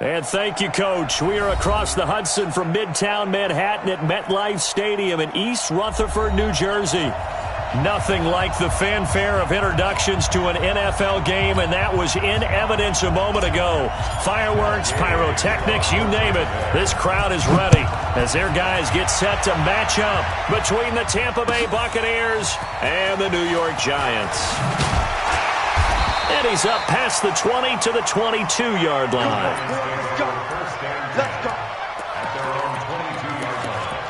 And thank you, Coach. We are across the Hudson from Midtown Manhattan at MetLife Stadium in East Rutherford, New Jersey. Nothing like the fanfare of introductions to an NFL game, and that was in evidence a moment ago. Fireworks, pyrotechnics, you name it. This crowd is ready as their guys get set to match up between the Tampa Bay Buccaneers and the New York Giants. And he's up past the 20 to the 22-yard line. Let's go. Let's go. At their own 22-yard line.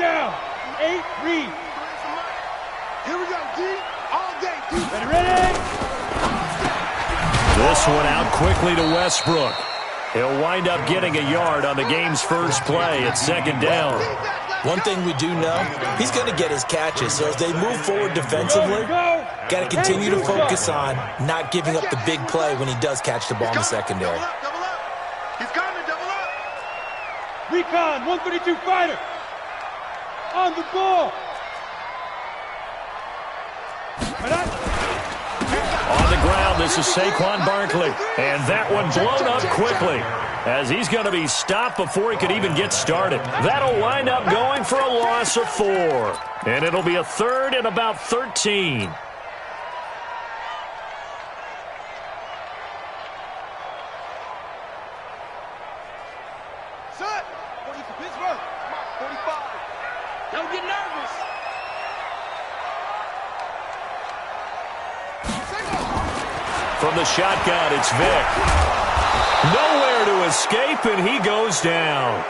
Down. 8, read. Here we go, D. All day, D. Ready? This one out quickly to Westbrook. He'll wind up getting a yard on the game's first play at second down. One thing we do know, he's going to get his catches. So as they move forward defensively, got to continue to focus on not giving up the big play when he does catch the ball in the secondary. Double up. He's coming, double up. Recon, 132 fighter. On the ball. On the ground, this is Saquon Barkley. And that one blown up quickly, as he's going to be stopped before he could even get started. That'll wind up going for a loss of 4. And it'll be a third and about 13. Set. 40 for Pittsburgh. 45. Don't get nervous. From the shotgun, it's Vic. Nowhere to escape, and he goes down.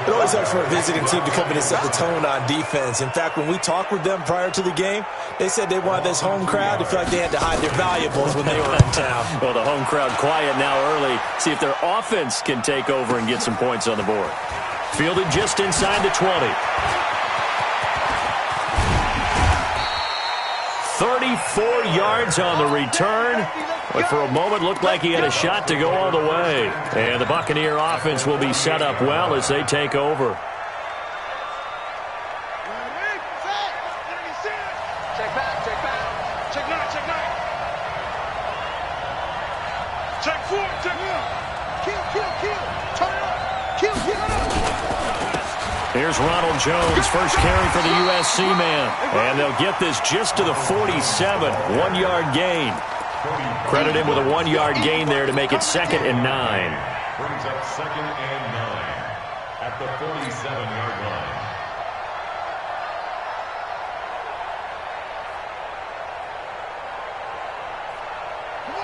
It always helps for a visiting team to come in and set the tone on defense. In fact, when we talked with them prior to the game, they said they wanted this home crowd to feel like they had to hide their valuables when they were in town. Well, the home crowd quiet now early. See if their offense can take over and get some points on the board. Fielded just inside the 20. 34 yards on the return. But for a moment, looked like he had a shot to go all the way. And the Buccaneer offense will be set up well as they take over. Check back, check back. Check 9, check 9. Check 4, check 1. Kill. Turn it up. Kill. Here's Ronald Jones, first carry for the USC man. And they'll get this just to the 47, 1-yard gain. Credit him with a 1-yard gain there to make it 2nd and 9. Brings up 2nd and 9 at the 47-yard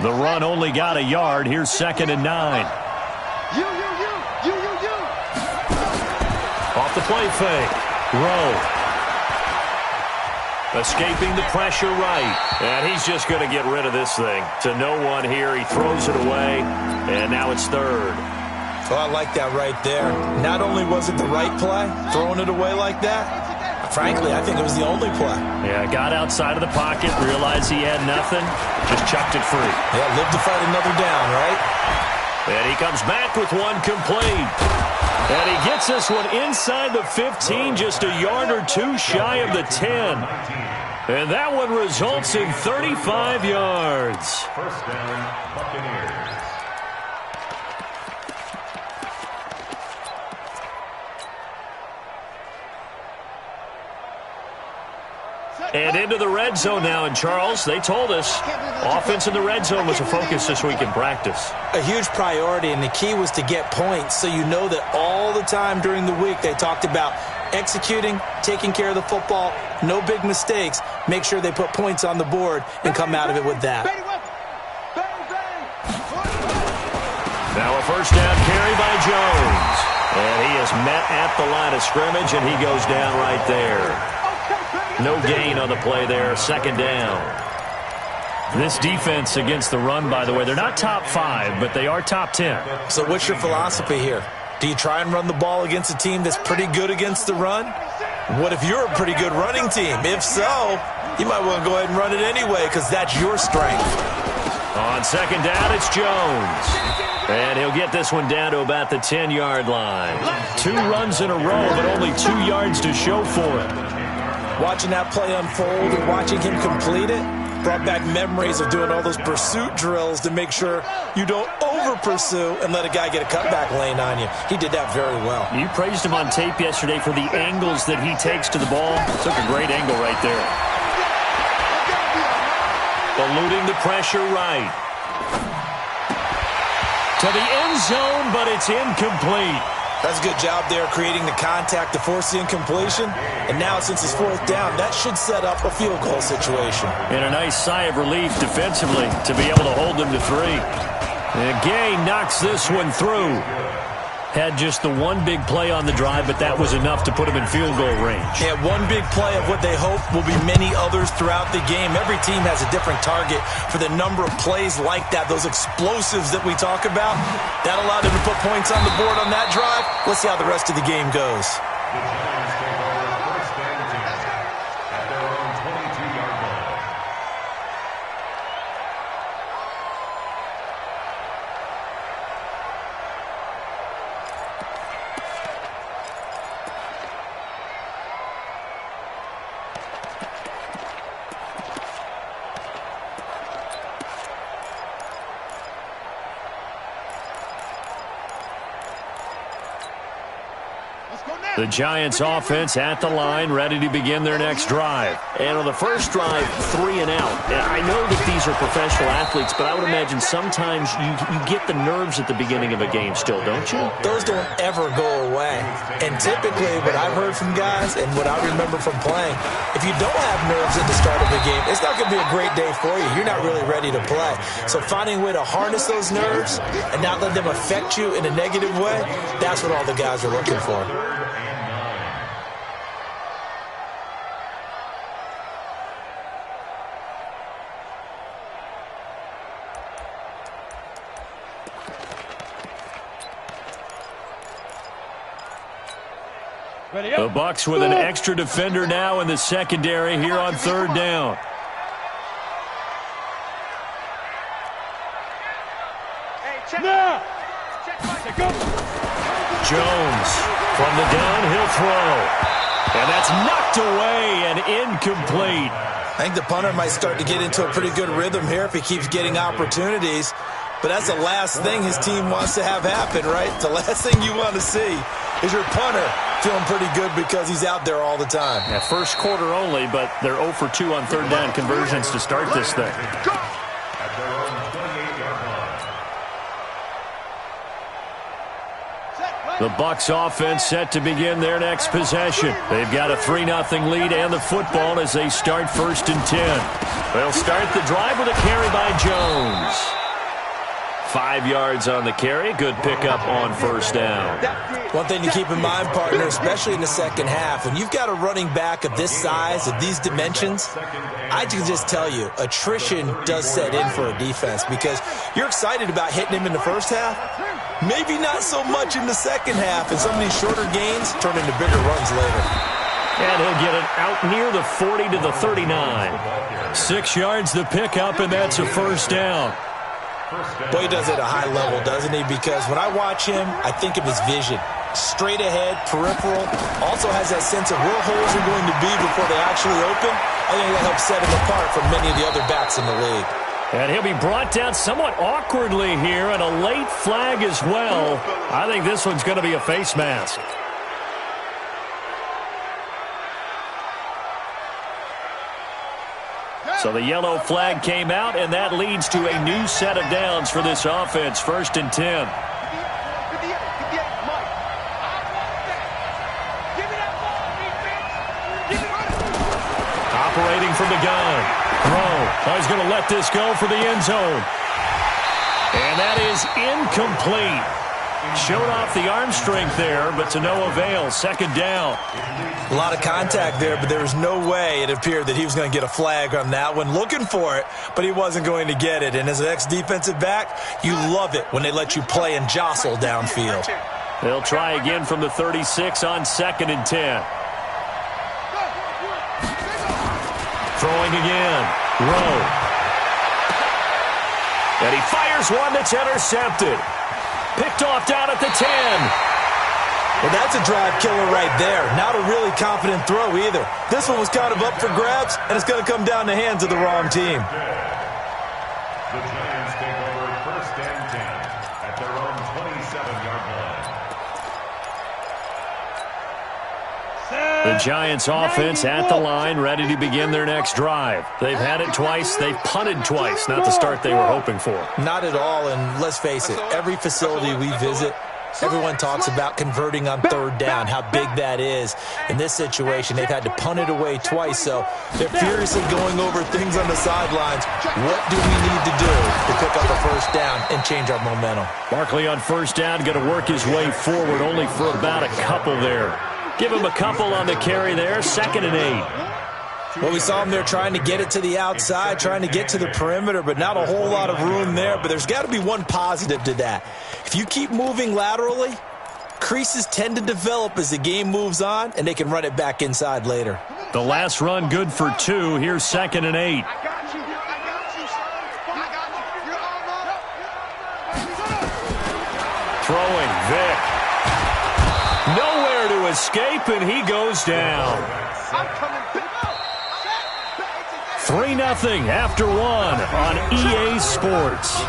line. The run only got a yard. Here's 2nd and 9. You. Off the play fake. Rowe. Escaping the pressure right. And he's just going to get rid of this thing. To no one here. He throws it away. And now it's 3rd. Oh, I like that right there. Not only was it the right play, throwing it away like that, frankly, I think it was the only play. Yeah, got outside of the pocket, realized he had nothing, just chucked it free. Yeah, live to fight another down, right? And he comes back with one complete. And he gets this one inside the 15, just a yard or 2 shy of the 10. And that one results in 35 yards. First down, Buccaneers. And into the red zone now. And Charles, they told us offense in the red zone was a focus this week in practice. A huge priority, and the key was to get points. So you know that all the time during the week they talked about executing, taking care of the football, no big mistakes. Make sure they put points on the board and come out of it with that. Now a first down carry by Jones. And he is met at the line of scrimmage, and he goes down right there. No gain on the play there, 2nd down. This defense against the run, by the way, they're not top 5, but they are top 10. So what's your philosophy here? Do you try and run the ball against a team that's pretty good against the run? What if you're a pretty good running team? If so, you might want to go ahead and run it anyway because that's your strength. On 2nd down, it's Jones. And he'll get this one down to about the 10-yard line. 2 runs in a row, but only 2 yards to show for it. Watching that play unfold and watching him complete it, Brought back memories of doing all those pursuit drills to make sure you don't over-pursue and let a guy get a cutback lane on you. He did that very well. You praised him on tape yesterday for the angles that he takes to the ball. Took a great angle right there. Eluding the pressure right. To the end zone, but it's incomplete. That's a good job there, creating the contact to force the incompletion. And now, since it's fourth down, that should set up a field goal situation. And a nice sigh of relief defensively to be able to hold them to 3. And Gay knocks this one through. Had just the one big play on the drive, but that was enough to put him in field goal range. Yeah, one big play of what they hope will be many others throughout the game. Every team has a different target for the number of plays like that, those explosives that we talk about. That allowed them to put points on the board on that drive. Let's see how the rest of the game goes. The Giants take over first and 10 at their own 22-yard line. The Giants offense at the line, ready to begin their next drive. And on the first drive, 3 and out. And I know that these are professional athletes, but I would imagine sometimes you get the nerves at the beginning of a game still, don't you? Those don't ever go away. And typically, what I've heard from guys and what I remember from playing, if you don't have nerves at the start of the game, it's not going to be a great day for you. You're not really ready to play. So finding a way to harness those nerves and not let them affect you in a negative way, that's what all the guys are looking for. The Bucs with an extra defender now in the secondary here on third down. Jones from the downhill throw. And that's knocked away and incomplete. I think the punter might start to get into a pretty good rhythm here if he keeps getting opportunities. But that's the last thing his team wants to have happen, right? The last thing you want to see is your punter feeling pretty good because he's out there all the time. Yeah, first quarter only, but they're 0 for 2 on third down conversions to start this thing. At their own 28-yard line. The Bucs offense set to begin their next possession. They've got a 3-0 lead and the football as they start first and 10. They'll start the drive with a carry by Jones. 5 yards on the carry. Good pickup on first down. One thing to keep in mind, partner, especially in the second half, when you've got a running back of this size, of these dimensions, I can just tell you, attrition does set in for a defense because you're excited about hitting him in the first half. Maybe not so much in the second half, and some of these shorter gains turn into bigger runs later. And he'll get it out near the 40 to the 39. 6 yards the pickup, and that's a first down. Boy, he does it at a high level, doesn't he? Because when I watch him, I think of his vision. Straight ahead, peripheral, also has that sense of where holes are going to be before they actually open. I think that helps set him apart from many of the other backs in the league. And he'll be brought down somewhat awkwardly here, and a late flag as well. I think this one's going to be a face mask. So the yellow flag came out, and that leads to a new set of downs for this offense. First and 10. Operating from the gun. Throw. He's going to let this go for the end zone. And that is incomplete. Showed off the arm strength there, but to no avail. Second down. A lot of contact there, but there was no way it appeared that he was going to get a flag on that one. Looking for it, but he wasn't going to get it. And as an ex-defensive back, you love it when they let you play and jostle downfield. They'll try again from the 36 on second and 10. Throwing again. Rowe. And he fires one that's intercepted. Picked off down at the 10. Well, that's a drive killer right there. Not a really confident throw either. This one was kind of up for grabs, and it's going to come down the hands of the wrong team. The Giants take over 1st and 10 at their own 27-yard line. The Giants offense at the line, ready to begin their next drive. They've had it twice. They've punted twice. Not the start they were hoping for. Not at all, and let's face it, every facility we visit, everyone talks about converting on 3rd down, how big that is. In this situation, they've had to punt it away twice, so they're furiously going over things on the sidelines. What do we need to do to pick up a 1st down and change our momentum? Barkley on 1st down, going to work his way forward, only for about a couple there. Give him a couple on the carry there, 2nd and 8. Well, we saw him there trying to get it to the outside, trying to get to the perimeter, but not a whole lot of room there. But there's got to be one positive to that. If you keep moving laterally, creases tend to develop as the game moves on, and they can run it back inside later. The last run good for 2. Here's 2nd and 8. Throwing, Vic. Nowhere to escape, and he goes down. 3-0 after 1 on EA Sports.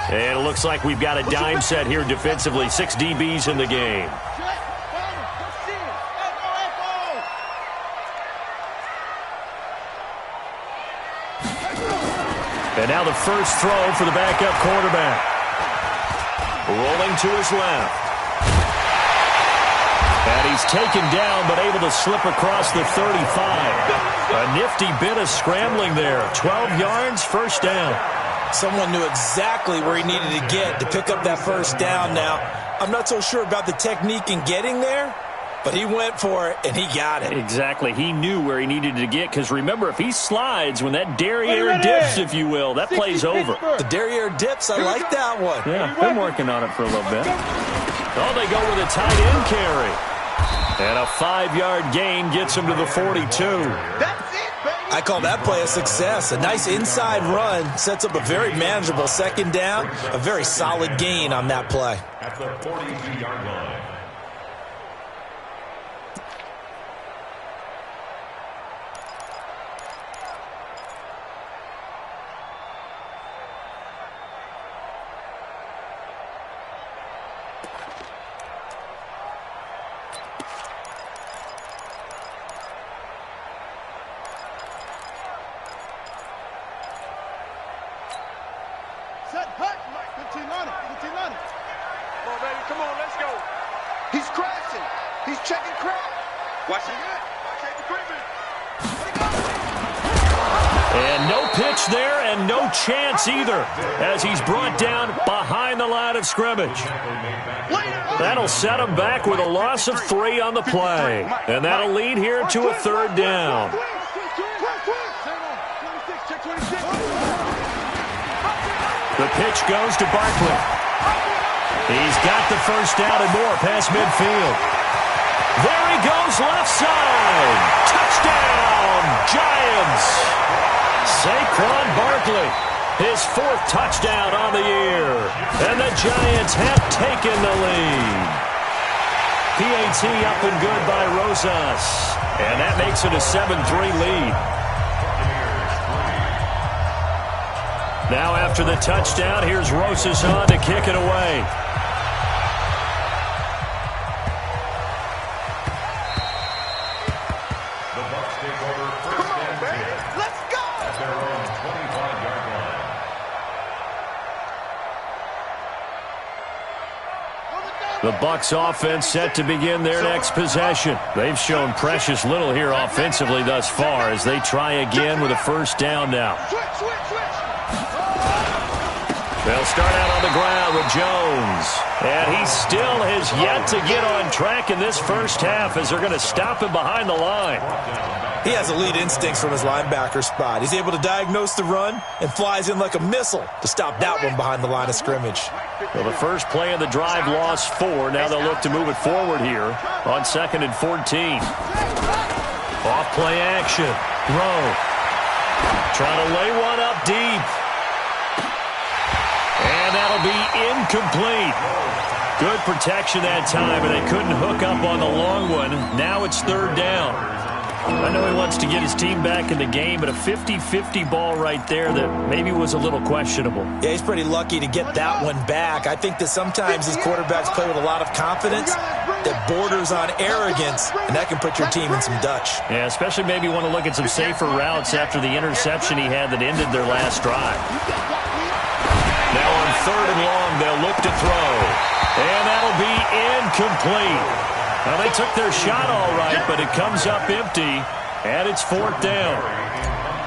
And it looks like we've got a dime set here defensively. 6 DBs in the game. And now the first throw for the backup quarterback. Rolling to his left. And he's taken down, but able to slip across the 35. A nifty bit of scrambling there. 12 yards, 1st down. Someone knew exactly where he needed to get to pick up that 1st down now. I'm not so sure about the technique in getting there, but he went for it, and he got it. Exactly. He knew where he needed to get, because remember, if he slides, when that derriere dips, if you will, that play's over. The derriere dips, I like that one. Yeah, been working on it for a little bit. Oh, they go with a tight end carry. And a 5-yard gain gets him to the 42. I call that play a success. A nice inside run sets up a very manageable 2nd down. A very solid gain on that play. At the 42-yard line. He's crashing. He's checking crack. Watch it. And no pitch there and no chance either, as he's brought down behind the line of scrimmage. That'll set him back with a loss of 3 on the play. And that'll lead here to a 3rd down. The pitch goes to Barkley. He's got the 1st down and more past midfield. There he goes, left side. Touchdown, Giants. Saquon Barkley, his 4th touchdown on the year. And the Giants have taken the lead. PAT up and good by Rosas. And that makes it a 7-3 lead. Now after the touchdown, here's Rosas on to kick it away. The Bucs offense set to begin their next possession. They've shown precious little here offensively thus far as they try again with a 1st down now. They'll start out on the ground with Jones. And he still has yet to get on track in this 1st half as they're going to stop him behind the line. He has elite instincts from his linebacker spot. He's able to diagnose the run and flies in like a missile to stop that one behind the line of scrimmage. Well, the first play of the drive lost 4. Now they'll look to move it forward here on 2nd and 14. Off play action. Throw. Trying to lay one up deep. And that'll be incomplete. Good protection that time, and they couldn't hook up on the long one. Now it's third down. I know he wants to get his team back in the game, but a 50-50 ball right there that maybe was a little questionable. Yeah, he's pretty lucky to get that one back. I think that sometimes these quarterbacks play with a lot of confidence that borders on arrogance, and that can put your team in some Dutch. Yeah, especially maybe want to look at some safer routes after the interception he had that ended their last drive. Now on third and long, they'll look to throw. And that'll be incomplete. Now, they took their shot all right, but it comes up empty, and it's fourth down.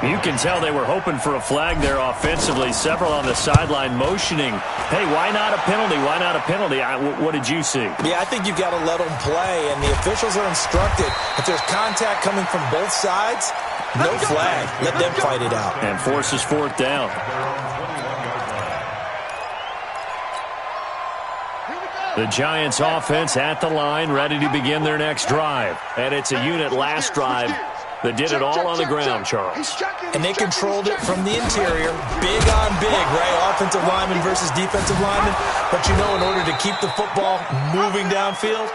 You can tell they were hoping for a flag there offensively. Several on the sideline motioning, hey, why not a penalty? Why not a penalty? What did you see? Yeah, I think you've got to let them play, and the officials are instructed. If there's contact coming from both sides, no flag. Let them fight it out. And forces fourth down. The Giants offense at the line, ready to begin their next drive. And it's a unit last drive that did it all on the ground, Charles. And they controlled it from the interior, big on big, right? Offensive lineman versus defensive lineman. But you know, in order to keep the football moving downfield,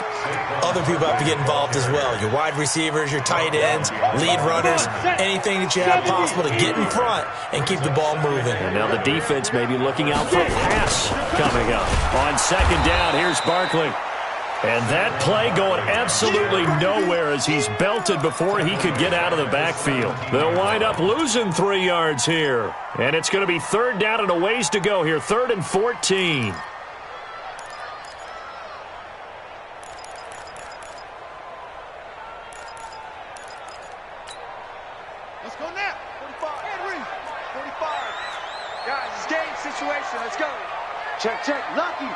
other people have to get involved as well. Your wide receivers, your tight ends, lead runners, anything that you have possible to get in front and keep the ball moving. And now the defense may be looking out for a pass coming up. On second down, here's Barkley. And that play going absolutely nowhere as he's belted before he could get out of the backfield. They'll wind up losing 3 yards here. And it's going to be third down and a ways to go here. 3rd and 14. Let's go now. 45. Henry. 45. Guys, it's game situation. Let's go. Check, check. Lucky.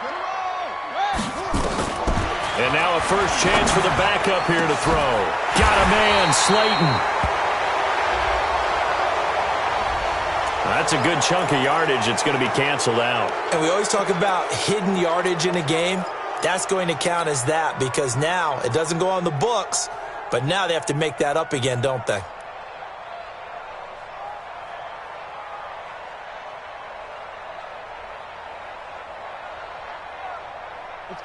And now a first chance for the backup here to throw. Got a man, Slayton. That's a good chunk of yardage. It's going to be canceled out. And we always talk about hidden yardage in a game. That's going to count as that because now it doesn't go on the books, but now they have to make that up again, don't they?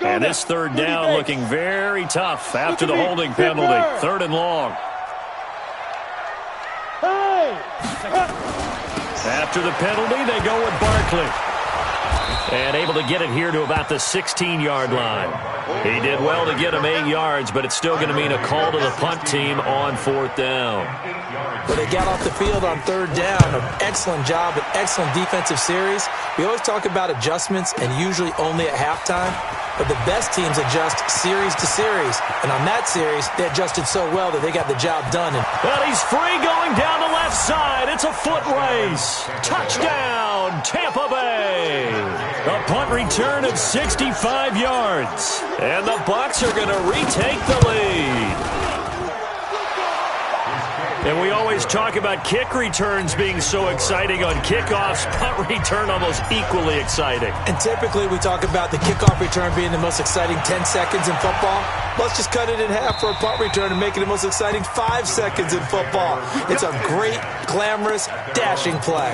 And this third down looking very tough after the holding penalty. 3rd and long. After the penalty, they go with Barkley. And able to get it here to about the 16-yard line. He did well to get him 8 yards, but it's still going to mean a call to the punt team on 4th down. Well, they got off the field on 3rd down. An excellent job, an excellent defensive series. We always talk about adjustments and usually only at halftime. But the best teams adjust series to series. And on that series, they adjusted so well that they got the job done. Well, he's free going down the left side. It's a foot race. Touchdown, Tampa Bay. A punt return of 65 yards. And the Bucs are going to retake the lead. And we always talk about kick returns being so exciting on kickoffs. Punt return almost equally exciting. And typically we talk about the kickoff return being the most exciting 10 seconds in football. Let's just cut it in half for a punt return and make it the most exciting 5 seconds in football. It's a great, glamorous, dashing play.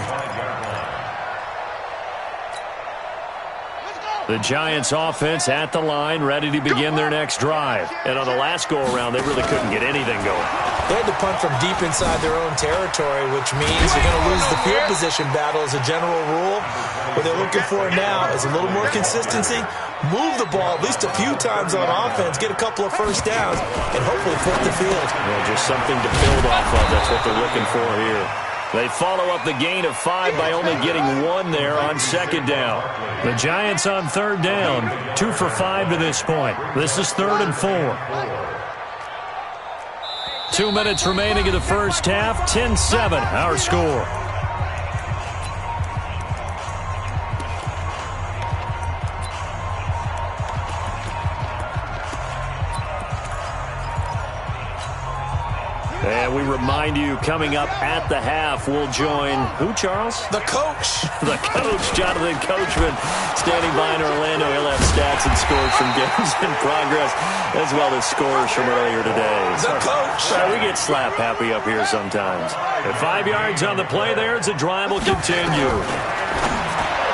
The Giants offense at the line, ready to begin their next drive. And on the last go-around, they really couldn't get anything going. They had to punt from deep inside their own territory, which means you're going to lose the field position battle as a general rule. What they're looking for now is a little more consistency, move the ball at least a few times on offense, get a couple of first downs, and hopefully flip the field. Yeah, just something to build off of. That's what they're looking for here. They follow up the gain of 5 by only getting 1 there on 2nd down. The Giants on 3rd down, 2 for 5 to this point. This is 3rd and 4. 2 minutes remaining in the first half, 10-7 our score. And we remind you, coming up at the half, we'll join who, Charles? The coach. The coach, Jonathan Coachman, standing by in Orlando. He'll have stats and scores from games in progress, as well as scores from earlier today. The coach. We get slap happy up here sometimes. At 5 yards on the play there, as the drive will continue.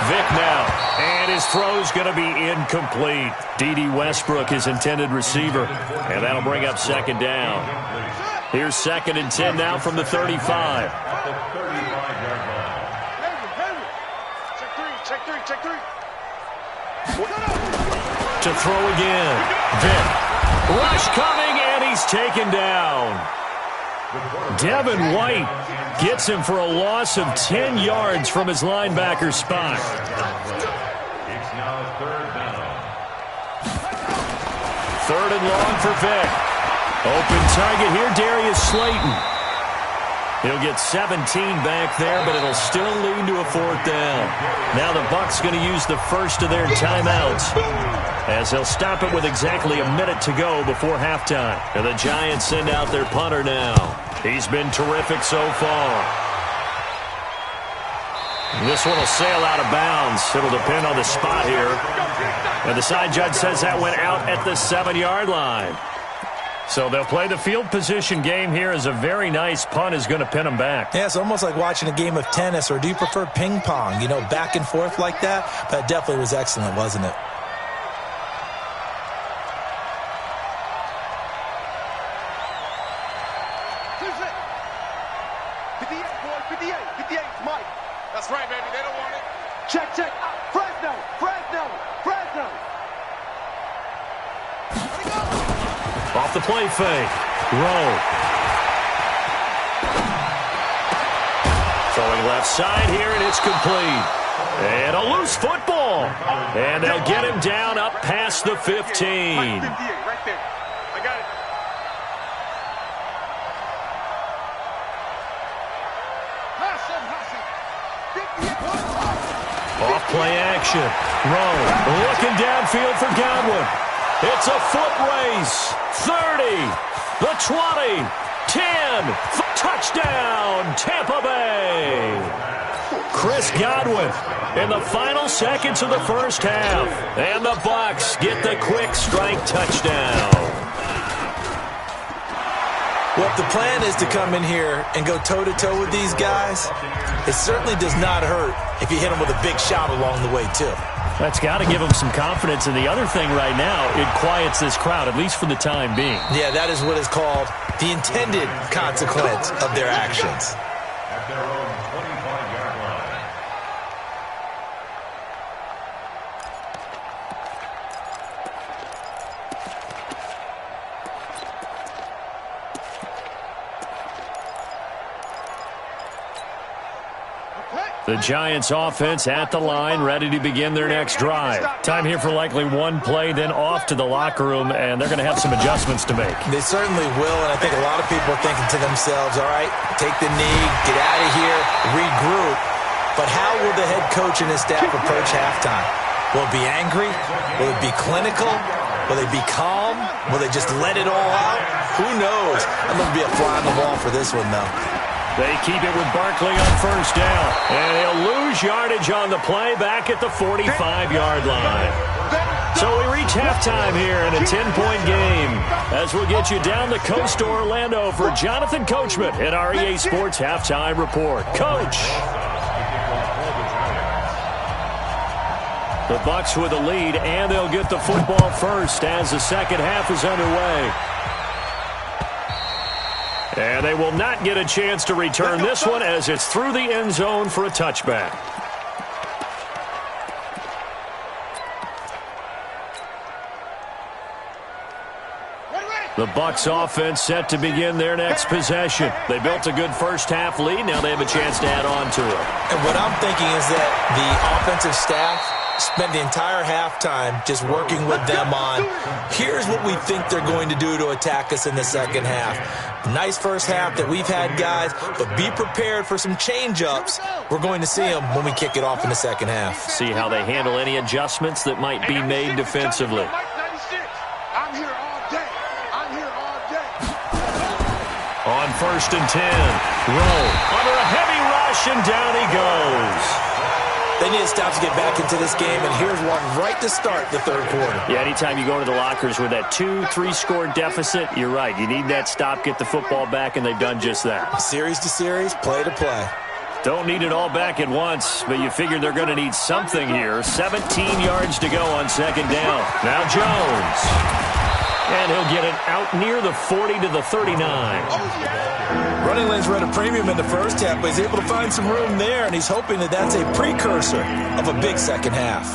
Vick now, and his throw's going to be incomplete. D.D. Westbrook, his intended receiver, and that'll bring up second down. Here's 2nd and 10 now from the 35. Check three. To throw again. Vick. Rush coming, and he's taken down. Devin White gets him for a loss of 10 yards from his linebacker spot. It's now 3rd down. 3rd and long for Vick. Open target here, Darius Slayton. He'll get 17 back there, but it'll still lead to a 4th down. Now the Bucs going to use the first of their timeouts, as they'll stop it with exactly a minute to go before halftime. And the Giants send out their punter now. He's been terrific so far. This one will sail out of bounds. It'll depend on the spot here. And the side judge says that went out at the 7-yard line. So they'll play the field position game here, as a very nice punt is going to pin them back. Yeah, it's almost like watching a game of tennis, or do you prefer ping pong? You know, back and forth like that? That definitely was excellent, wasn't it? That's right, baby. They don't want it. Check. Fresno. Off the play fake. Rowe. Throwing left side here, and it's complete. And a loose football. And they'll get him down up past the 15. Right there. I got it. Off play action. Rowe looking downfield for Godwin. It's a foot race. 30, the 20, 10, touchdown, Tampa Bay. Chris Godwin in the final seconds of the first half. And the Bucs get the quick strike touchdown. Well, if the plan is to come in here and go toe-to-toe with these guys, it certainly does not hurt if you hit them with a big shot along the way, too. That's got to give them some confidence. And the other thing right now, it quiets this crowd, at least for the time being. Yeah, that is what is called the intended consequence of their actions. At their own 25-yard line. The Giants offense at the line, ready to begin their next drive. Time here for likely one play, then off to the locker room, and they're going to have some adjustments to make. They certainly will, and I think a lot of people are thinking to themselves, all right, take the knee, get out of here, regroup. But how will the head coach and his staff approach halftime? Will it be angry? Will it be clinical? Will they be calm? Will they just let it all out? Who knows? I'm going to be a fly on the wall for this one, though. They keep it with Barkley on first down. And he'll lose yardage on the play back at the 45-yard line. So we reach halftime here in a 10-point game, as we'll get you down the coast to Orlando for Jonathan Coachman at our EA Sports Halftime Report. Coach. The Bucs with the lead, and they'll get the football first as the second half is underway. And they will not get a chance to return this one, as it's through the end zone for a touchback. The Bucs offense set to begin their next possession. They built a good first half lead. Now they have a chance to add on to it. And what I'm thinking is that the offensive staff spent the entire halftime just working with them on, here's what we think they're going to do to attack us in the second half. Nice first half that we've had, guys, but be prepared for some change-ups. We're going to see them when we kick it off in the second half. See how they handle any adjustments that might be made defensively. I'm here all day. On 1st and 10. Rowe under a heavy rush, and down he goes. They need to stop to get back into this game, and here's one right to start the third quarter. Yeah, anytime you go to the lockers with that 2-3 score deficit, you're right. You need that stop, get the football back, and they've done just that. Series to series, play to play. Don't need it all back at once, but you figure they're going to need something here. 17 yards to go on 2nd down. Now Jones. And he'll get it out near the 40 to the 39. Running lanes were at a premium in the first half, but he's able to find some room there, and he's hoping that that's a precursor of a big second half.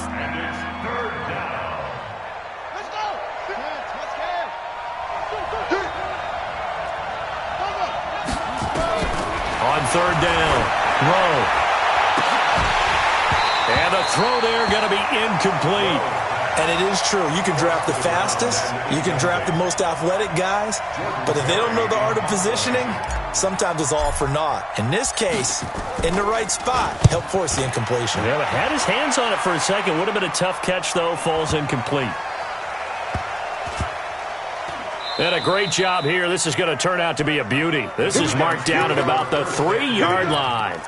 Let's go. On 3rd down, Rowe. And the throw there going to be incomplete. And it is true. You can draft the fastest. You can draft the most athletic guys. But if they don't know the art of positioning, sometimes it's all for naught. In this case, in the right spot, helped force the incompletion. Yeah, but had his hands on it for a second. Would have been a tough catch, though. Falls incomplete. And a great job here. This is going to turn out to be a beauty. This is marked down at about the 3-yard line.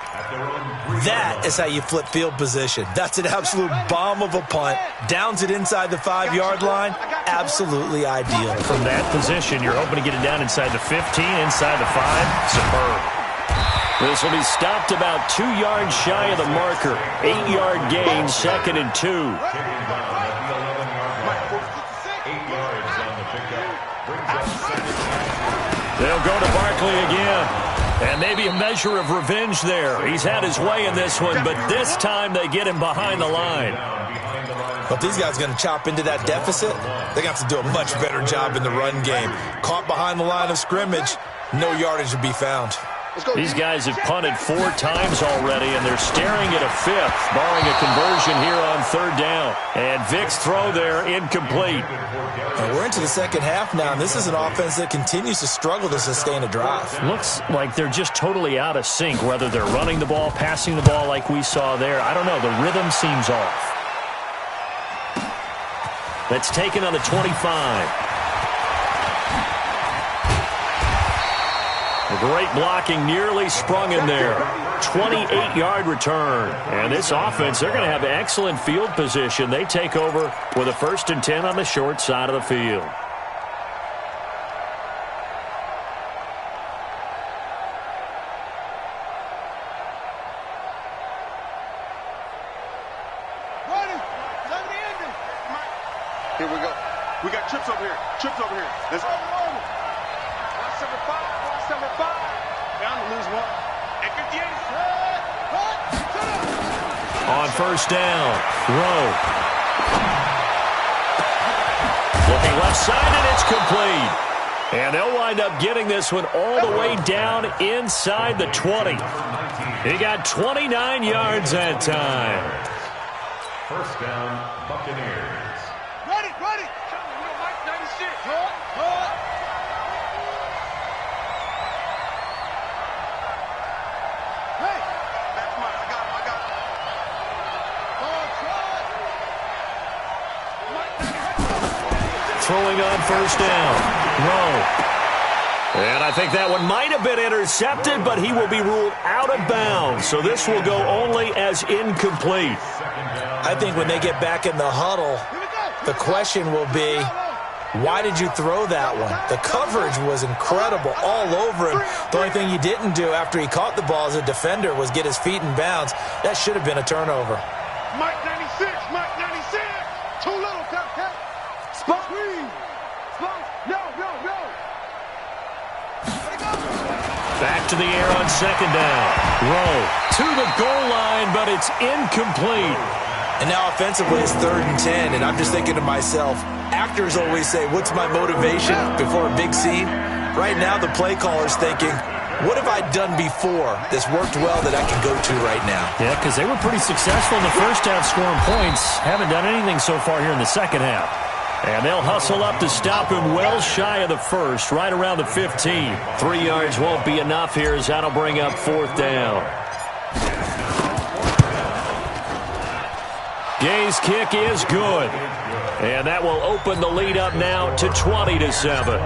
That is how you flip field position. That's an absolute bomb of a punt. Downs it inside the 5-yard line. Absolutely ideal. From that position, you're hoping to get it down inside the 15, inside the 5. Superb. This will be stopped about 2 yards shy of the marker. 8-yard gain, 2nd and 2. They'll go to Barkley again. And maybe a measure of revenge there. He's had his way in this one, but this time they get him behind the line. But these guys are going to chop into that deficit. They got to do a much better job in the run game. Caught behind the line of scrimmage, no yardage to be found. These guys have punted 4 times already, and they're staring at a 5th, barring a conversion here on 3rd down. And Vick's throw there, incomplete. And we're into the second half now, and this is an offense that continues to struggle to sustain a drive. Looks like they're just totally out of sync, whether they're running the ball, passing the ball like we saw there. I don't know. The rhythm seems off. That's taken on the 25. Great blocking, nearly sprung him there. 28-yard return. And this offense, they're going to have excellent field position. They take over with a 1st and 10 on the short side of the field. Here we go. We got trips over here. Trips over here. Let's go. Number 5. Down to lose 1. At 58. On 1st down, Rowe. Looking left side, and it's complete. And they'll wind up getting this one all the way down inside the 20. He got 29 yards that time. 1st down, Buccaneers. Ready. Mike 96. Throwing on 1st down, Rowe. And I think that one might have been intercepted, but he will be ruled out of bounds. So this will go only as incomplete. I think when they get back in the huddle, the question will be, why did you throw that one? The coverage was incredible all over him. The only thing he didn't do after he caught the ball as a defender was get his feet in bounds. That should have been a turnover. Mike 96. Too little, Cap. Spot. No. Back to the air on 2nd down. Rowe to the goal line, but it's incomplete. And now offensively it's 3rd and 10, and I'm just thinking to myself, actors always say, what's my motivation before a big scene? Right now the play caller's thinking, what have I done before that's worked well that I can go to right now? Yeah, because they were pretty successful in the first half scoring points. Haven't done anything so far here in the second half. And they'll hustle up to stop him well shy of the 1st, right around the 15. 3 yards won't be enough here as that'll bring up 4th down. Gay's kick is good. And that will open the lead up now to 20-7.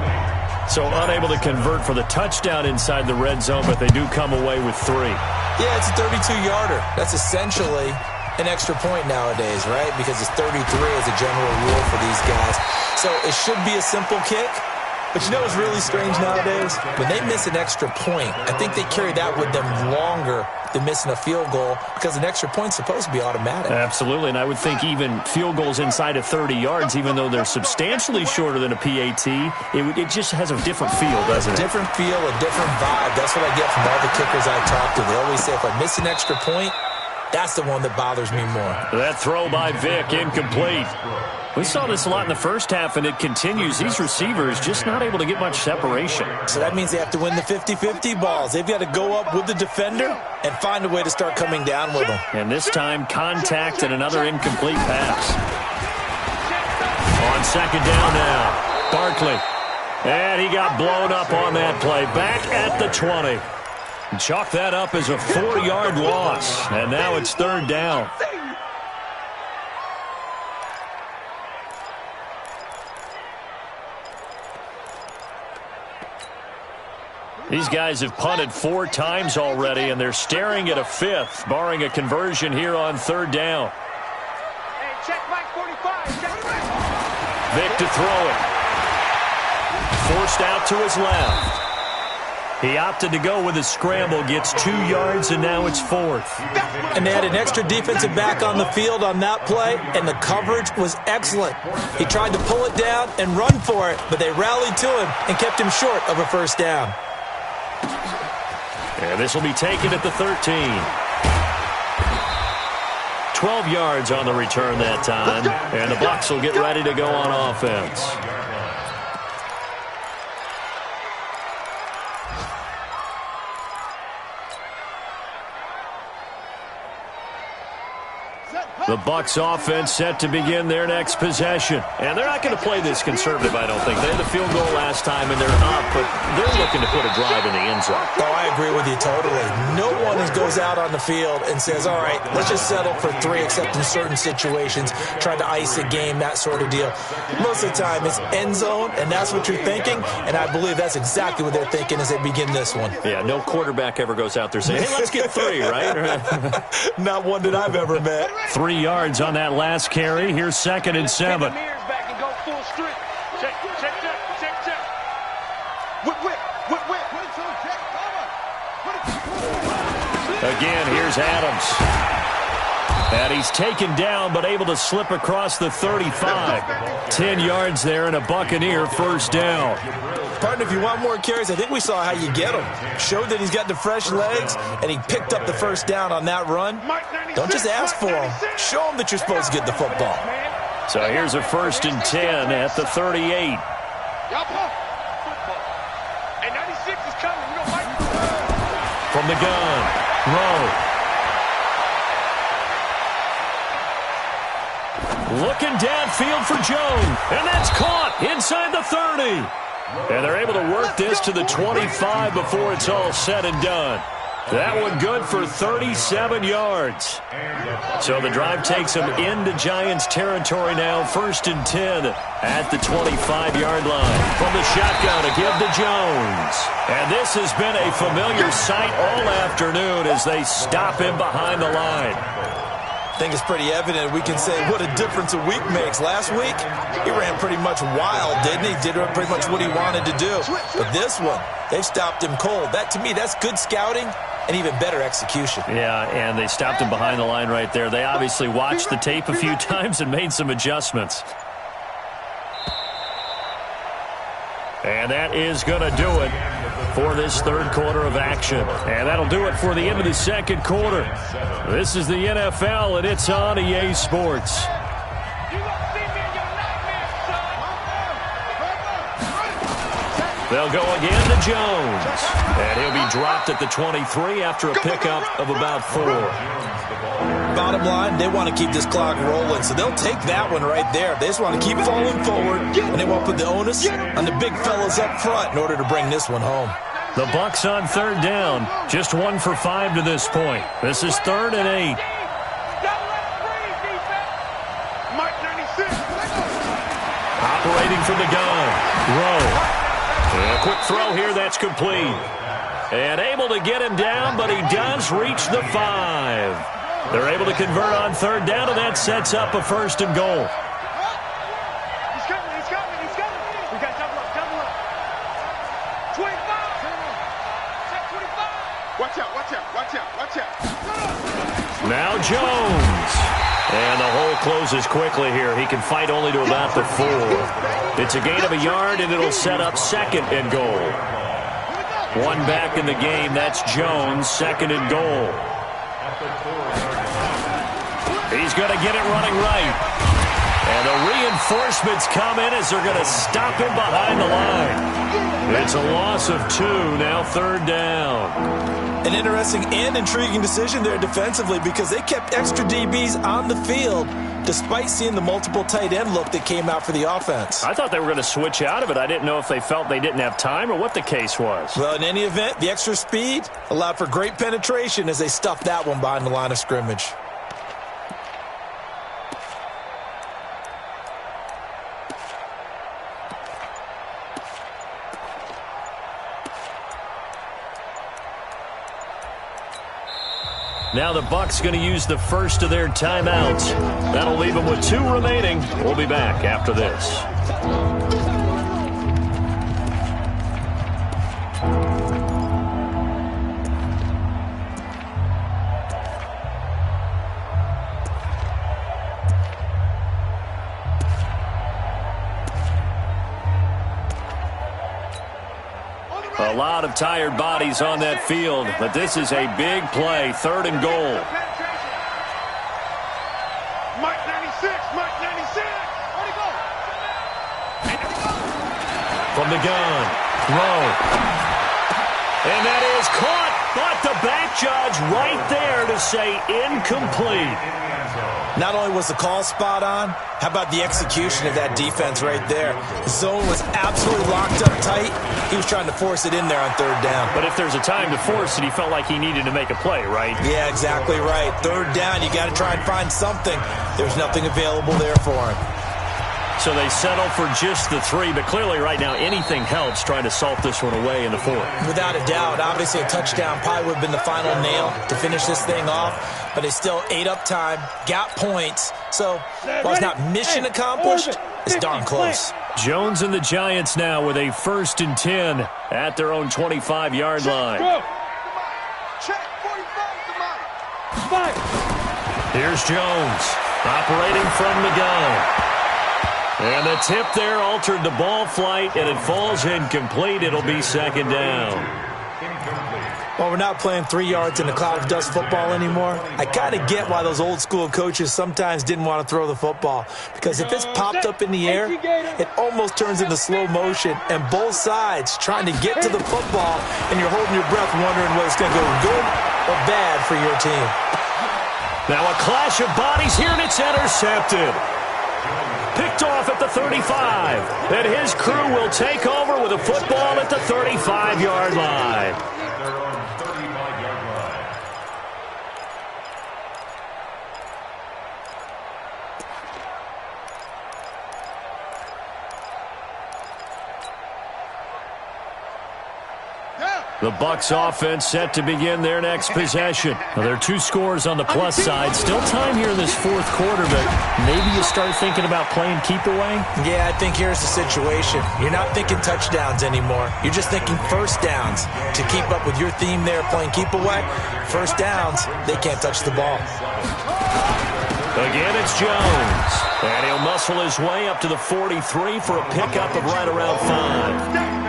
So unable to convert for the touchdown inside the red zone, but they do come away with 3. Yeah, it's a 32-yarder. That's essentially an extra point nowadays, right? Because it's 33 as a general rule for these guys. So it should be a simple kick. But you know what's really strange nowadays? When they miss an extra point, I think they carry that with them longer than missing a field goal because an extra point's supposed to be automatic. Absolutely, and I would think even field goals inside of 30 yards, even though they're substantially shorter than a PAT, it just has a different feel, doesn't it? A different feel, a different vibe. That's what I get from all the kickers I talk to. They always say if I miss an extra point, that's the one that bothers me more. That throw by Vick, incomplete. We saw this a lot in the first half, and it continues. These receivers just not able to get much separation. So that means they have to win the 50-50 balls. They've got to go up with the defender and find a way to start coming down with them. And this time, contact and another incomplete pass. On second down now, Barkley. And he got blown up on that play. Back at the 20. Chalk that up as a 4-yard loss. And now it's third down. These guys have punted 4 times already, and they're staring at a 5th, barring a conversion here on third down. Hey, check Mike 45. Check Vick to throw it. Forced out to his left. He opted to go with a scramble, gets 2 yards, and now it's 4th. And they had an extra defensive back on the field on that play, and the coverage was excellent. He tried to pull it down and run for it, but they rallied to him and kept him short of a first down. And this will be taken at the 13. 12 yards on the return that time, and the Bucs will get ready to go on offense. The Bucs offense set to begin their next possession. And they're not going to play this conservative, I don't think. They had the field goal last time, and they're up, but they're looking to put a drive in the end zone. Oh, I agree with you totally. No one goes out on the field and says, all right, let's just settle for 3, except in certain situations, trying to ice a game, that sort of deal. Most of the time, it's end zone, and that's what you're thinking, and I believe that's exactly what they're thinking as they begin this one. Yeah, no quarterback ever goes out there saying, hey, let's get 3, right? Not one that I've ever met. 3 yards on that last carry. Here's 2nd and 7. back and go full strip. Check. Whip. Again, here's Adams. And he's taken down, but able to slip across the 35. 10 yards there and a Buccaneer first down. Partner, if you want more carries, I think we saw how you get him. Showed that he's got the fresh legs, and he picked up the first down on that run. Don't just ask for him. Show him that you're supposed to get the football. So here's a 1st and 10 at the 38. From the gun, Rowe. Looking downfield for Jones, and that's caught inside the 30. And they're able to work this to the 25 before it's all said and done. That one good for 37 yards. So the drive takes them into Giants territory now. 1st and 10 at the 25-yard line. From the shotgun to give to Jones. And this has been a familiar sight all afternoon as they stop him behind the line. I think it's pretty evident. We can say what a difference a week makes. Last week, he ran pretty much wild, didn't he? Did pretty much what he wanted to do. But this one, they've stopped him cold. That, to me, that's good scouting and even better execution. Yeah, and they stopped him behind the line right there. They obviously watched the tape a few times and made some adjustments. And that is going to do it for this third quarter of action. And that'll do it for the end of the second quarter. This is the NFL, and it's on EA Sports. They'll go again to Jones. And he'll be dropped at the 23 after a pickup of about 4. Bottom line, they want to keep this clock rolling, so they'll take that one right there. They just want to keep falling forward, and they want to put the onus on the big fellas up front in order to bring this one home. The Bucs on third down, just 1 for 5 to this point. This is 3rd and 8. Operating from the gun, Rowe. And quick throw here that's complete. And able to get him down, but he does reach the 5. They're able to convert on third down, and that sets up a 1st and goal. He's coming. We got double up. 25. Check 25. Watch out. Now Jones. And the hole closes quickly here. He can fight only to about the 4. It's a gain of a yard, and it'll set up 2nd and goal. One back in the game. That's Jones, 2nd and goal. He's going to get it running right. And the reinforcements come in as they're going to stop him behind the line. It's a loss of 2, now 3rd down. An interesting and intriguing decision there defensively because they kept extra DBs on the field despite seeing the multiple tight end look that came out for the offense. I thought they were going to switch out of it. I didn't know if they felt they didn't have time or what the case was. Well, in any event, the extra speed allowed for great penetration as they stuffed that one behind the line of scrimmage. Now the Bucs going to use the first of their timeouts. That'll leave them with 2 remaining. We'll be back after this. A lot of tired bodies on that field, but this is a big play, 3rd and goal. Mike 96. Where'd he go? From the gun, throw. And that is caught, but the back judge right there to say incomplete. Not only was the call spot on, how about the execution of that defense right there? The zone was absolutely locked up tight. He was trying to force it in there on 3rd down. But if there's a time to force it, he felt like he needed to make a play, right? Yeah, exactly right. 3rd down, you got to try and find something. There's nothing available there for him. So they settle for just the 3, but clearly right now anything helps trying to salt this one away in the 4th. Without a doubt, obviously a touchdown probably would have been the final nail to finish this thing off, but they still ate up time, got points, so while it's not mission accomplished, it's darn close. Jones and the Giants now with a 1st and 10 at their own 25-yard line. Check 45. Here's Jones operating from the gun. And the tip there altered the ball flight, and it falls incomplete. It'll be 2nd down. Well, we're not playing 3 yards in a cloud of dust football anymore. I kind of get why those old school coaches sometimes didn't want to throw the football. Because if it's popped up in the air, it almost turns into slow motion. And both sides trying to get to the football, and you're holding your breath wondering whether it's going to go good or bad for your team. Now a clash of bodies here, and it's intercepted. Picked off at the 35. And his crew will take over with a football at the 35-yard line. The Bucs offense set to begin their next possession. Well, there are 2 scores on the plus side. Still time here in this 4th quarter, but maybe you start thinking about playing keep away? Yeah, I think here's the situation. You're not thinking touchdowns anymore. You're just thinking 1st downs. To keep up with your theme there, playing keep away, 1st downs, they can't touch the ball. Again, it's Jones. And he'll muscle his way up to the 43 for a pickup of right around 5.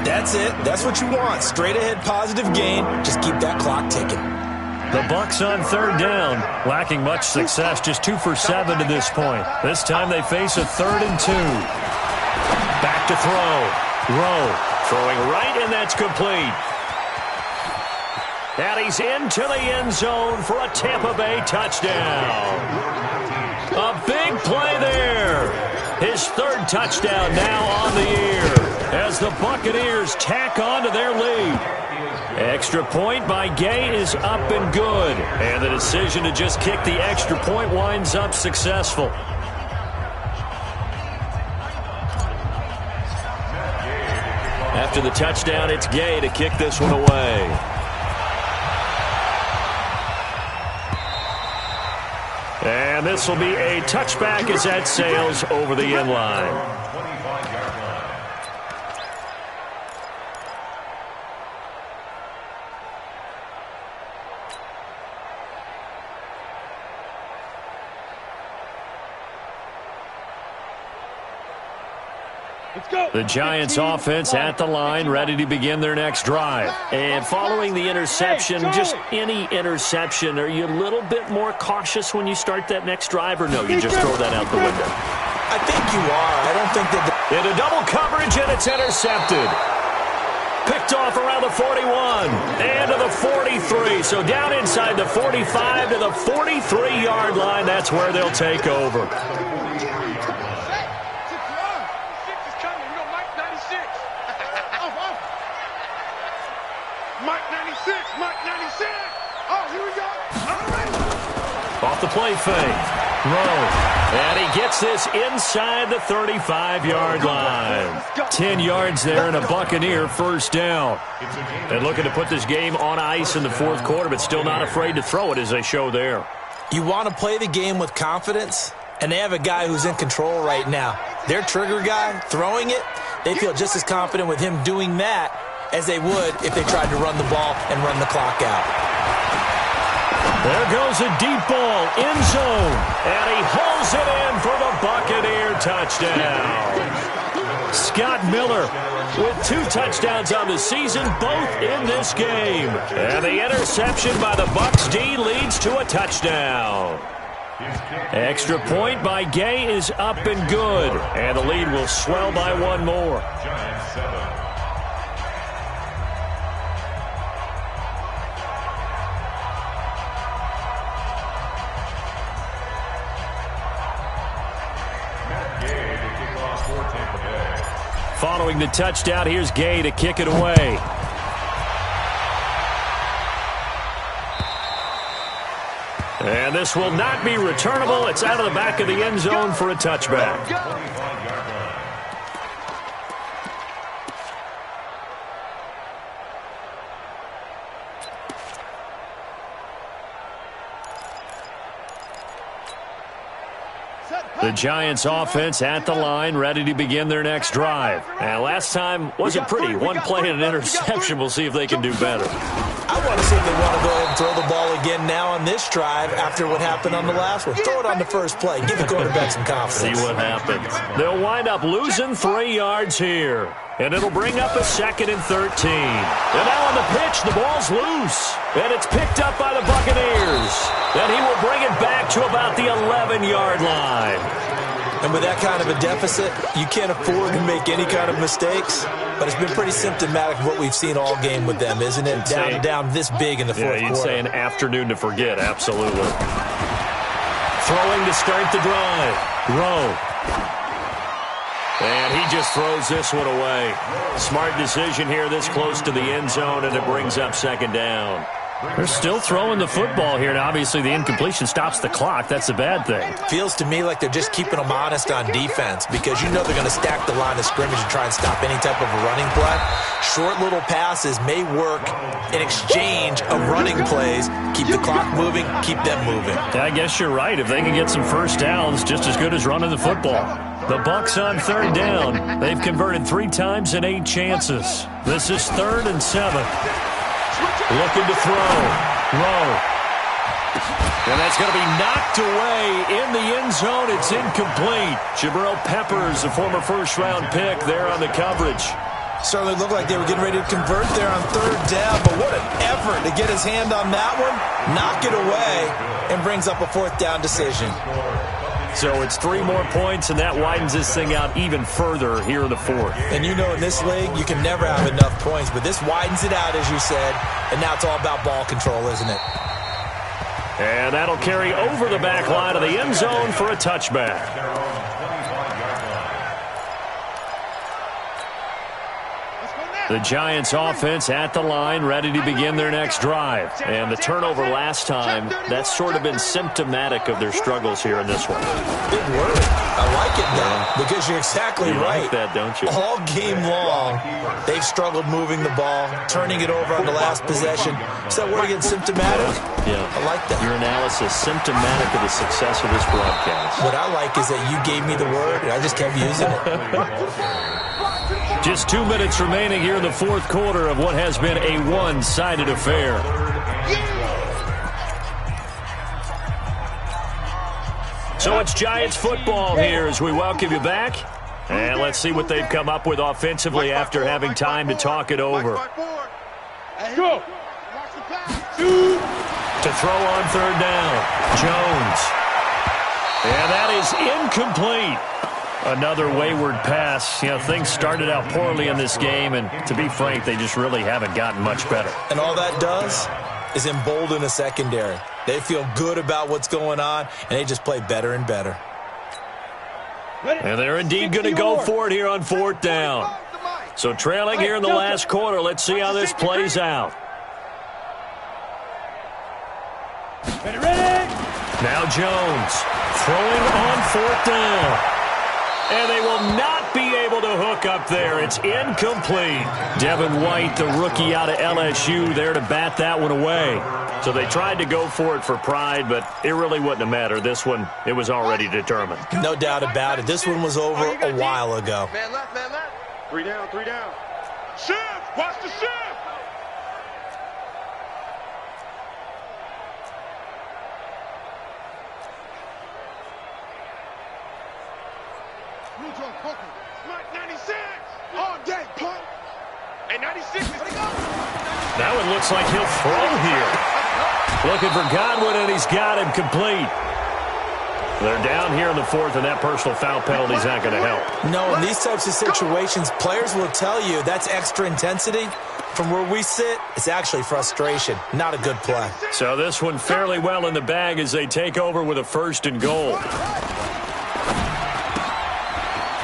That's it. That's what you want. Straight ahead positive gain. Just keep that clock ticking. The Bucs on 3rd down. Lacking much success. Just 2 for 7 to this point. This time they face a 3rd and 2. Back to throw. Rowe throwing right, and that's complete. And he's into the end zone for a Tampa Bay touchdown. A big play there. His 3rd touchdown now on the year as the Buccaneers tack on to their lead. Extra point by Gay is up and good. And the decision to just kick the extra point winds up successful. After the touchdown, it's Gay to kick this one away. And this will be a touchback as that sails over the end line. The Giants offense at the line, ready to begin their next drive. And following the interception, just any interception, are you a little bit more cautious when you start that next drive, or no, you just throw that out the window? I think you are. I don't think that... Into double coverage, and it's intercepted. Picked off around the 41 and to the 43. So down inside the 45 to the 43-yard line. That's where they'll take over. Off the play fake. Rowe. And he gets this inside the 35-yard line. 10 yards there and a Buccaneer first down. And looking to put this game on ice in the fourth quarter, but still not afraid to throw it as they show there. You want to play the game with confidence, and they have a guy who's in control right now. Their trigger guy, throwing it, they feel just as confident with him doing that as they would if they tried to run the ball and run the clock out. There goes a deep ball, end zone, and he hauls it in for the Buccaneer touchdown. Scott Miller with 2 touchdowns on the season, both in this game. And the interception by the Bucs D leads to a touchdown. Extra point by Gay is up and good, and the lead will swell by 1 more. Following the touchdown, here's Gay to kick it away. And this will not be returnable. It's out of the back of the end zone for a touchback. The Giants offense at the line, ready to begin their next drive. And last time wasn't pretty. 1 play and an interception. We'll see if they can do better. I want to see if they want to go ahead and throw the ball again now on this drive after what happened on the last one. Throw it on the first play. Give the quarterback some confidence. See what happens. They'll wind up losing 3 yards here. And it'll bring up a 2nd and 13. And now on the pitch, the ball's loose. And it's picked up by the Buccaneers. And he will bring it back to about the 11-yard line. And with that kind of a deficit, you can't afford to make any kind of mistakes. But it's been pretty symptomatic of what we've seen all game with them, isn't it? Down this big in the fourth quarter. Yeah, you'd say an afternoon to forget, absolutely. Throwing to start the drive. Rowe. And he just throws this one away. Smart decision here this close to the end zone, and it brings up 2nd down. They're still throwing the football here, and obviously the incompletion stops the clock. That's a bad thing. Feels to me like they're just keeping them honest on defense because you know they're going to stack the line of scrimmage and try and stop any type of a running play. Short little passes may work in exchange of running plays. Keep the clock moving, keep them moving. I guess you're right. If they can get some first downs, just as good as running the football. The Bucs on 3rd down. They've converted 3 times in 8 chances. This is 3rd and 7. Looking to throw. Rowe. And that's going to be knocked away in the end zone. It's incomplete. Jabril Peppers, a former first-round pick, there on the coverage. Certainly looked like they were getting ready to convert there on 3rd down, but what an effort to get his hand on that one, knock it away, and brings up a 4th down decision. So it's 3 more points, and that widens this thing out even further here in the 4th. And you know in this league, you can never have enough points, but this widens it out, as you said, and now it's all about ball control, isn't it? And that'll carry over the back line of the end zone for a touchback. The Giants offense at the line, ready to begin their next drive. And the turnover last time, that's sort of been symptomatic of their struggles here in this one. Big word. I like it now, because you're exactly right. You like that, don't you? All game long, they've struggled moving the ball, turning it over on the last possession. Is that word again, symptomatic? Yeah. I like that. Your analysis, symptomatic of the success of this broadcast. What I like is that you gave me the word, and I just kept using it. Just 2 minutes remaining here in the fourth quarter of what has been a one-sided affair. So it's Giants football here as we welcome you back. And let's see what they've come up with offensively after having time to talk it over. Go. To throw on third down, Jones. And that is incomplete. Another wayward pass. You know, things started out poorly in this game, and to be frank, they just really haven't gotten much better. And all that does is embolden a secondary. They feel good about what's going on, and they just play better and better. And they're indeed going to go for it here on fourth down. So trailing here in the last quarter, let's see how this plays out. Ready? Now Jones throwing on fourth down. And they will not be able to hook up there. It's incomplete. Devin White, the rookie out of LSU, there to bat that one away. So they tried to go for it for pride, but it really wouldn't have mattered. This one, it was already determined. No doubt about it. This one was over a while ago. Man left, man left. 3 down, 3 down. Shift! Watch the shift! Mike 96! All day, punk! Hey, 96 is That one looks like he'll throw here. Looking for Godwin, and he's got him complete. They're down here in the fourth, and that personal foul penalty is not going to help. No, in these types of situations, players will tell you that's extra intensity. From where we sit, it's actually frustration. Not a good play. So this one fairly well in the bag as they take over with a first and goal.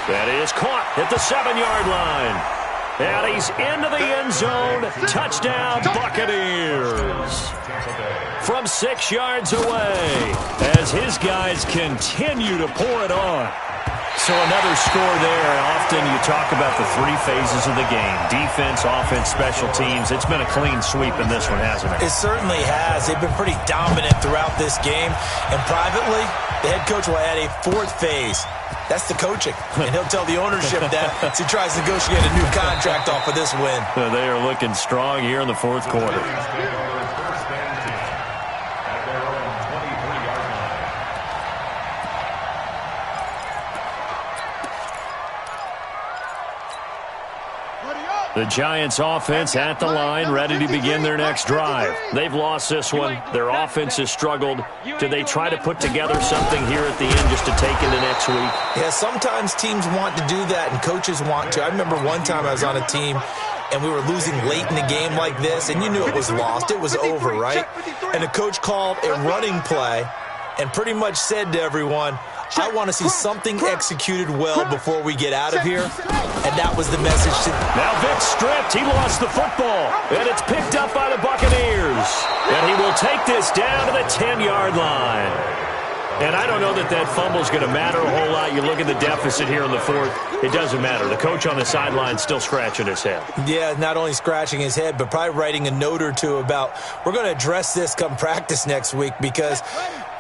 That is caught at the 7-yard line. And he's into the end zone. Touchdown, Buccaneers. From 6 yards away as his guys continue to pour it on. So another score there. Often you talk about the 3 phases of the game. Defense, offense, special teams. It's been a clean sweep in this one, hasn't it? It certainly has. They've been pretty dominant throughout this game. And privately, the head coach will add a 4th phase. That's the coaching. And he'll tell the ownership that as he tries to negotiate a new contract off of this win. They are looking strong here in the fourth quarter. The Giants offense at the line, ready to begin their next drive. They've lost this one. Their offense has struggled. Do they try to put together something here at the end just to take into next week? Yeah, sometimes teams want to do that and coaches want to. I remember one time I was on a team and we were losing late in the game like this, and you knew it was lost. It was over, right? And the coach called a running play and pretty much said to everyone, I want to see something executed well before we get out of here. And that was the message. Now Vic stripped. He lost the football. And it's picked up by the Buccaneers. And he will take this down to the 10-yard line. And I don't know that that fumble is going to matter a whole lot. You look at the deficit here in the fourth. It doesn't matter. The coach on the sideline still scratching his head. Yeah, not only scratching his head, but probably writing a note or two about we're going to address this come practice next week because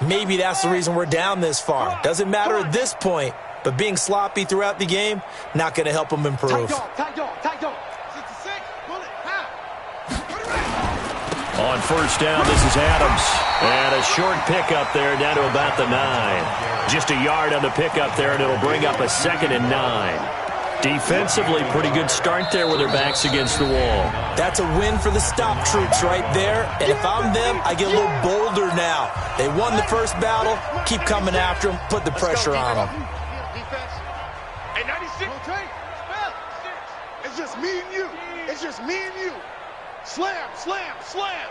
maybe that's the reason we're down this far. Doesn't matter at this point, but being sloppy throughout the game, not going to help them improve. On first down, this is Adams. And a short pickup there down to about the 9. Just a yard on the pickup there, and it'll bring up a 2nd and 9. Defensively, pretty good start there with their backs against the wall. That's a win for the stop troops right there. And if I'm them, I get a little bolder now. They won the first battle. Keep coming after them. Put the pressure on them. Hey, 96. It's just me and you. It's just me and you. Slam, slam, slam.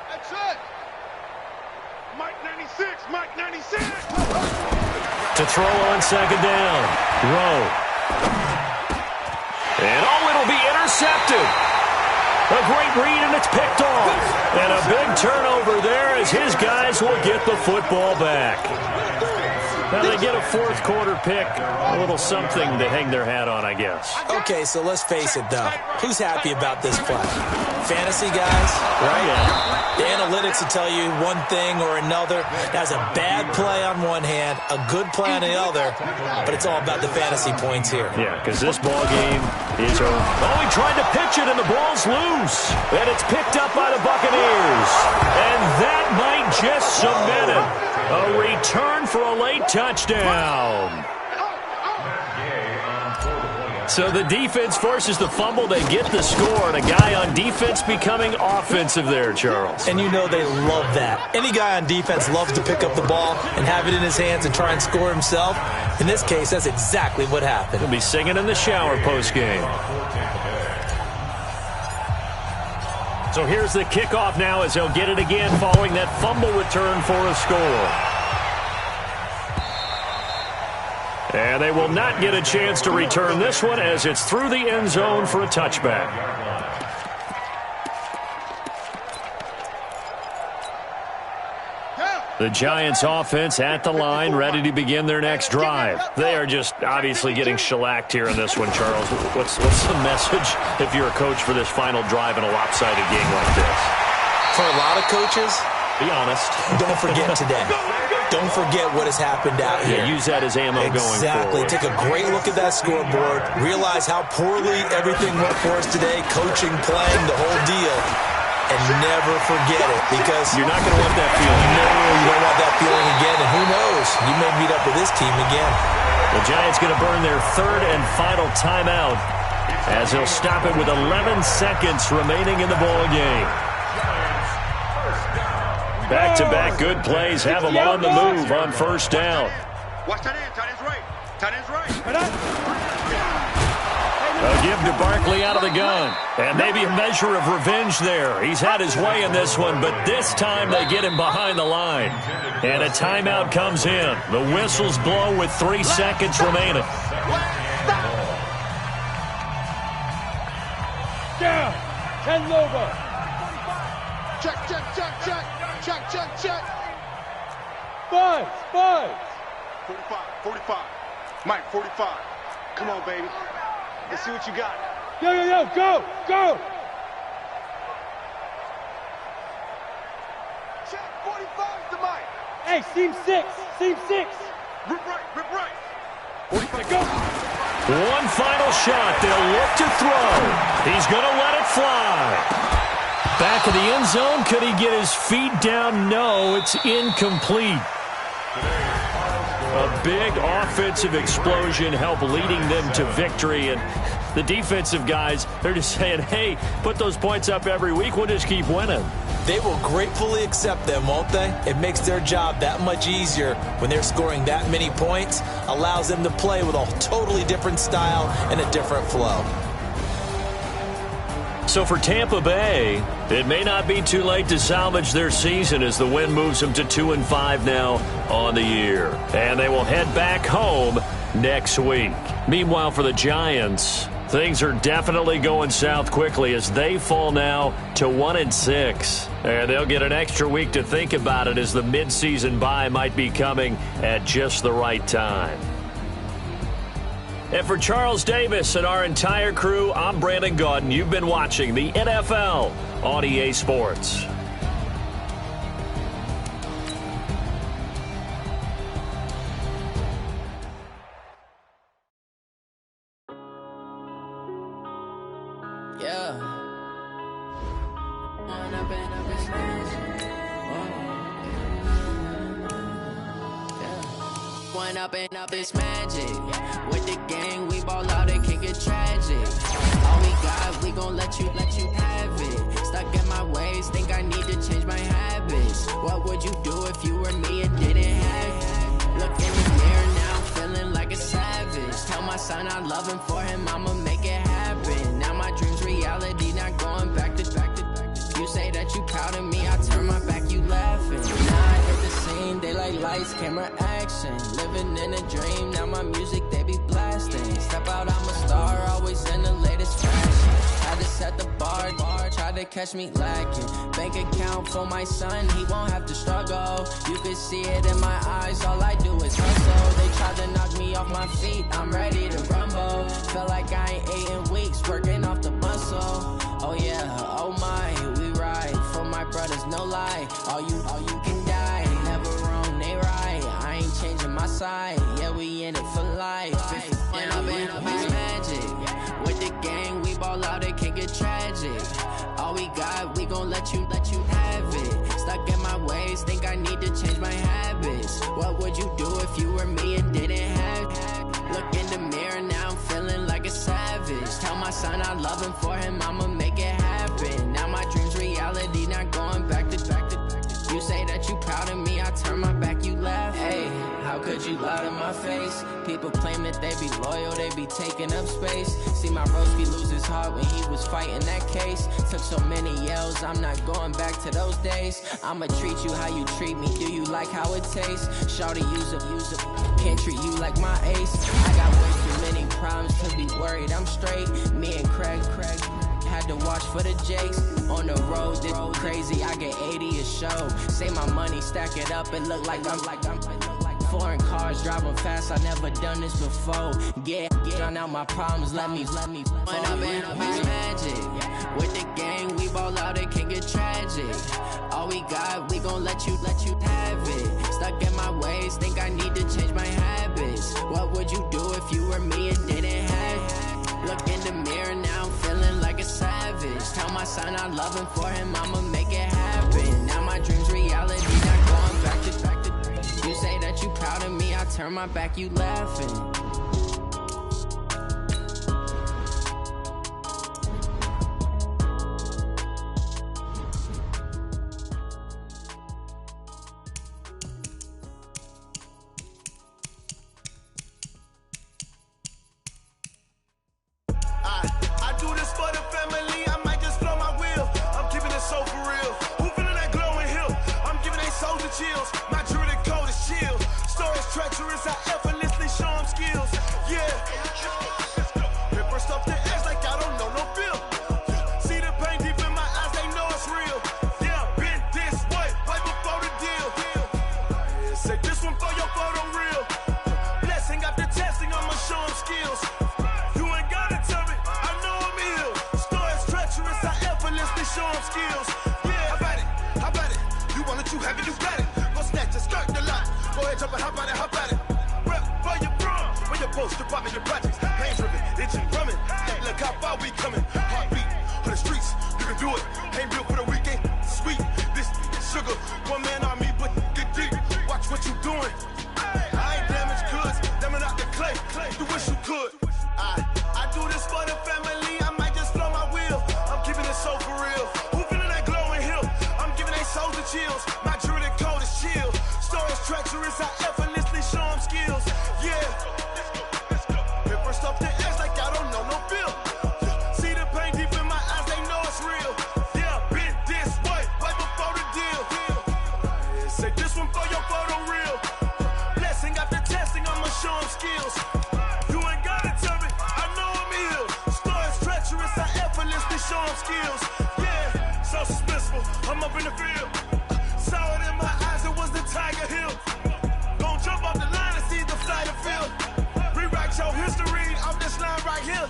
That's it. Mike 96, Mike 96. To throw on 2nd down. Rowe. And intercepted. A great read, and it's picked off. And a big turnover there as his guys will get the football back. Now they get a fourth quarter pick. A little something to hang their hat on, I guess. Okay, so let's face it, though. Who's happy about this play? Fantasy guys, right? Yeah. The analytics will tell you one thing or another. That's a bad play on one hand, a good play on the other, but it's all about the fantasy points here. Yeah, because this ball game is over. Oh, he tried to pitch it, and the ball's loose. And it's picked up by the Buccaneers. And that might just cement it. A return for a late touchdown. So the defense forces the fumble. They get the score, and a guy on defense becoming offensive there, Charles. And you know they love that. Any guy on defense loves to pick up the ball and have it in his hands and try and score himself. In this case, that's exactly what happened. He'll be singing in the shower post-game. So here's the kickoff now as he'll get it again following that fumble return for a score. And they will not get a chance to return this one as it's through the end zone for a touchback. The Giants offense at the line, ready to begin their next drive. They are just obviously getting shellacked here in this one, Charles. What's the message if you're a coach for this final drive in a lopsided game like this? For a lot of coaches, be honest. Don't forget today. Don't forget what has happened out here. Yeah, use that as ammo going forward. Exactly. Take a great look at that scoreboard. Realize how poorly everything went for us today. Coaching, playing, the whole deal. And never forget it, because you're not going to want that feeling. No, you don't want that feeling again. And who knows? You may meet up with this team again. The Giants going to burn their third and final timeout as they'll stop it with 11 seconds remaining in the ball game. Back-to-back good plays have them on the move on first down. Watch tight end. Tight end's right. Tight end's right. A give to Barkley out of the gun. And maybe a measure of revenge there. He's had his way in this one, but this time they get him behind the line. And a timeout comes in. The whistles blow with 3 seconds remaining. Down. 10 over. Check. Five. 45. Mike, 45. Come on, baby. Let's see what you got. Yo, go. Check, 45's the Mike. Hey, seam 6. Rip right. 45, go. One final shot. They'll look to throw. He's going to let it fly. Back of the end zone. Could he get his feet down? No, it's incomplete. A big offensive explosion helped leading them to victory. And the defensive guys, they're just saying, hey, put those points up every week. We'll just keep winning. They will gratefully accept them, won't they? It makes their job that much easier when they're scoring that many points. Allows them to play with a totally different style and a different flow. So for Tampa Bay, it may not be too late to salvage their season as the win moves them to 2-5 now on the year. And they will head back home next week. Meanwhile, for the Giants, things are definitely going south quickly as they fall now to 1-6. And they'll get an extra week to think about it as the midseason bye might be coming at just the right time. And for Charles Davis and our entire crew, I'm Brandon Gaudin. You've been watching the NFL on EA Sports. Yeah. Up and up, it's magic. With the gang, we ball out and kick it tragic. All we got, we gon' let you have it. Stuck in my ways, think I need to change my habits. What would you do if you were me and didn't have it? Look in the mirror now, feeling like a savage. Tell my son I love him, for him I'ma make it happen. Now my dream's reality, not going back to. You say that you proud of me, I turn my back, you laughing. Now I hit the scene, they like lights, camera, action. Living in a dream, now my music, they be blasting. Step out, I'm a star, always in the latest fashion. Had to catch me lacking. Bank account for my son, he won't have to struggle. You can see it in my eyes, all I do is hustle. They tried to knock me off my feet, I'm ready to rumble. Feel like I ain't ate in weeks, working off the muscle. Oh yeah, oh my, we ride for my brothers, no lie. All you can die, never wrong, they right. I ain't changing my side, yeah, we in it for life. And I've been magic. With the gang, we ball out, it can get tragic. All we got, we gon' let you have it. Stuck in my ways, think I need to change my habits. What would you do if you were me and didn't have it? Look in the mirror, now I'm feeling like a savage. Tell my son I love him, for him I'ma make it happen. Now my dream's reality, not going back to. You say that you proud of me, I turn my back, you laugh. Hey, how could you lie to my face? People claim that they be loyal, they be taking up space. See my broski lose his heart when he was fighting that case. Took so many yells, I'm not going back to those days. I'ma treat you how you treat me, do you like how it tastes? Shawty, use up, can't treat you like my ace. I got way too many problems to be worried, I'm straight. Me and Craig had to watch for the Jakes. On the road, this crazy, I get 80 a show. Say my money, stack it up, and look like I'm foreign cars, driving fast, I never done this before. Get on out my problems, let me When I've been magic. With the gang, we ball out, it can get tragic. All we got, we gon' let you have it. Stuck in my ways, think I need to change my habits. What would you do if you were me and didn't have it? Look in the mirror, now I'm feeling like a savage. Tell my son I love him, for him I'ma make it happen. Now my dream's reality, not going back to. You say that you proud of me, I turn my back, you laughing. I do this for the family, I might just blow my wheel. I'm keeping it so for real. Who feeling that glowing hill? I'm giving they souls the chills. My druid code is chill. Stories treacherous, I effortlessly show them skills. Yeah. Paper stuff the edge like I don't know no feel. See the pain deep in my eyes, they know it's real. Yeah, been this way, way before the deal. Say this one for your photo real. Blessing after testing, I'ma show them skills. Show them skills. Yeah, how about it? You want it, you have it, you got it. Go snatch it, skirt the lot. Go ahead, jump it, how about it? Rep for your prom, where your post, department, your projects. Pain driven, itching, drumming. Hey, look how far we coming. Heartbeat on the streets, you can do it. Ain't built for the weekend, sweet. This sugar, one man army, but get deep. Watch what you doing. I ain't damaged goods, damn out the clay. You wish you could. I do this for the family. I might just blow my wheel. I'm keeping it so for real. Who feeling that glowing hill? I'm giving they souls the chills. My druid code is chill. Stories treacherous, I effortlessly show them skills. Yeah. Paper stuff the edge like I don't know no feel. See the pain deep in my eyes, they know it's real. Yeah, been this way, way before the deal. Say this one for your photo real. Blessing after testing, I'ma show them skills. You ain't gotta tell me, I know I'm ill. Stories treacherous, I effortlessly show them skills. Yeah, so suspenseful, I'm up in the field. Saw it in my eyes, it was the Tiger Hill. Gon' jump off the line and see the flight of field. Rewrite your history off this line right here.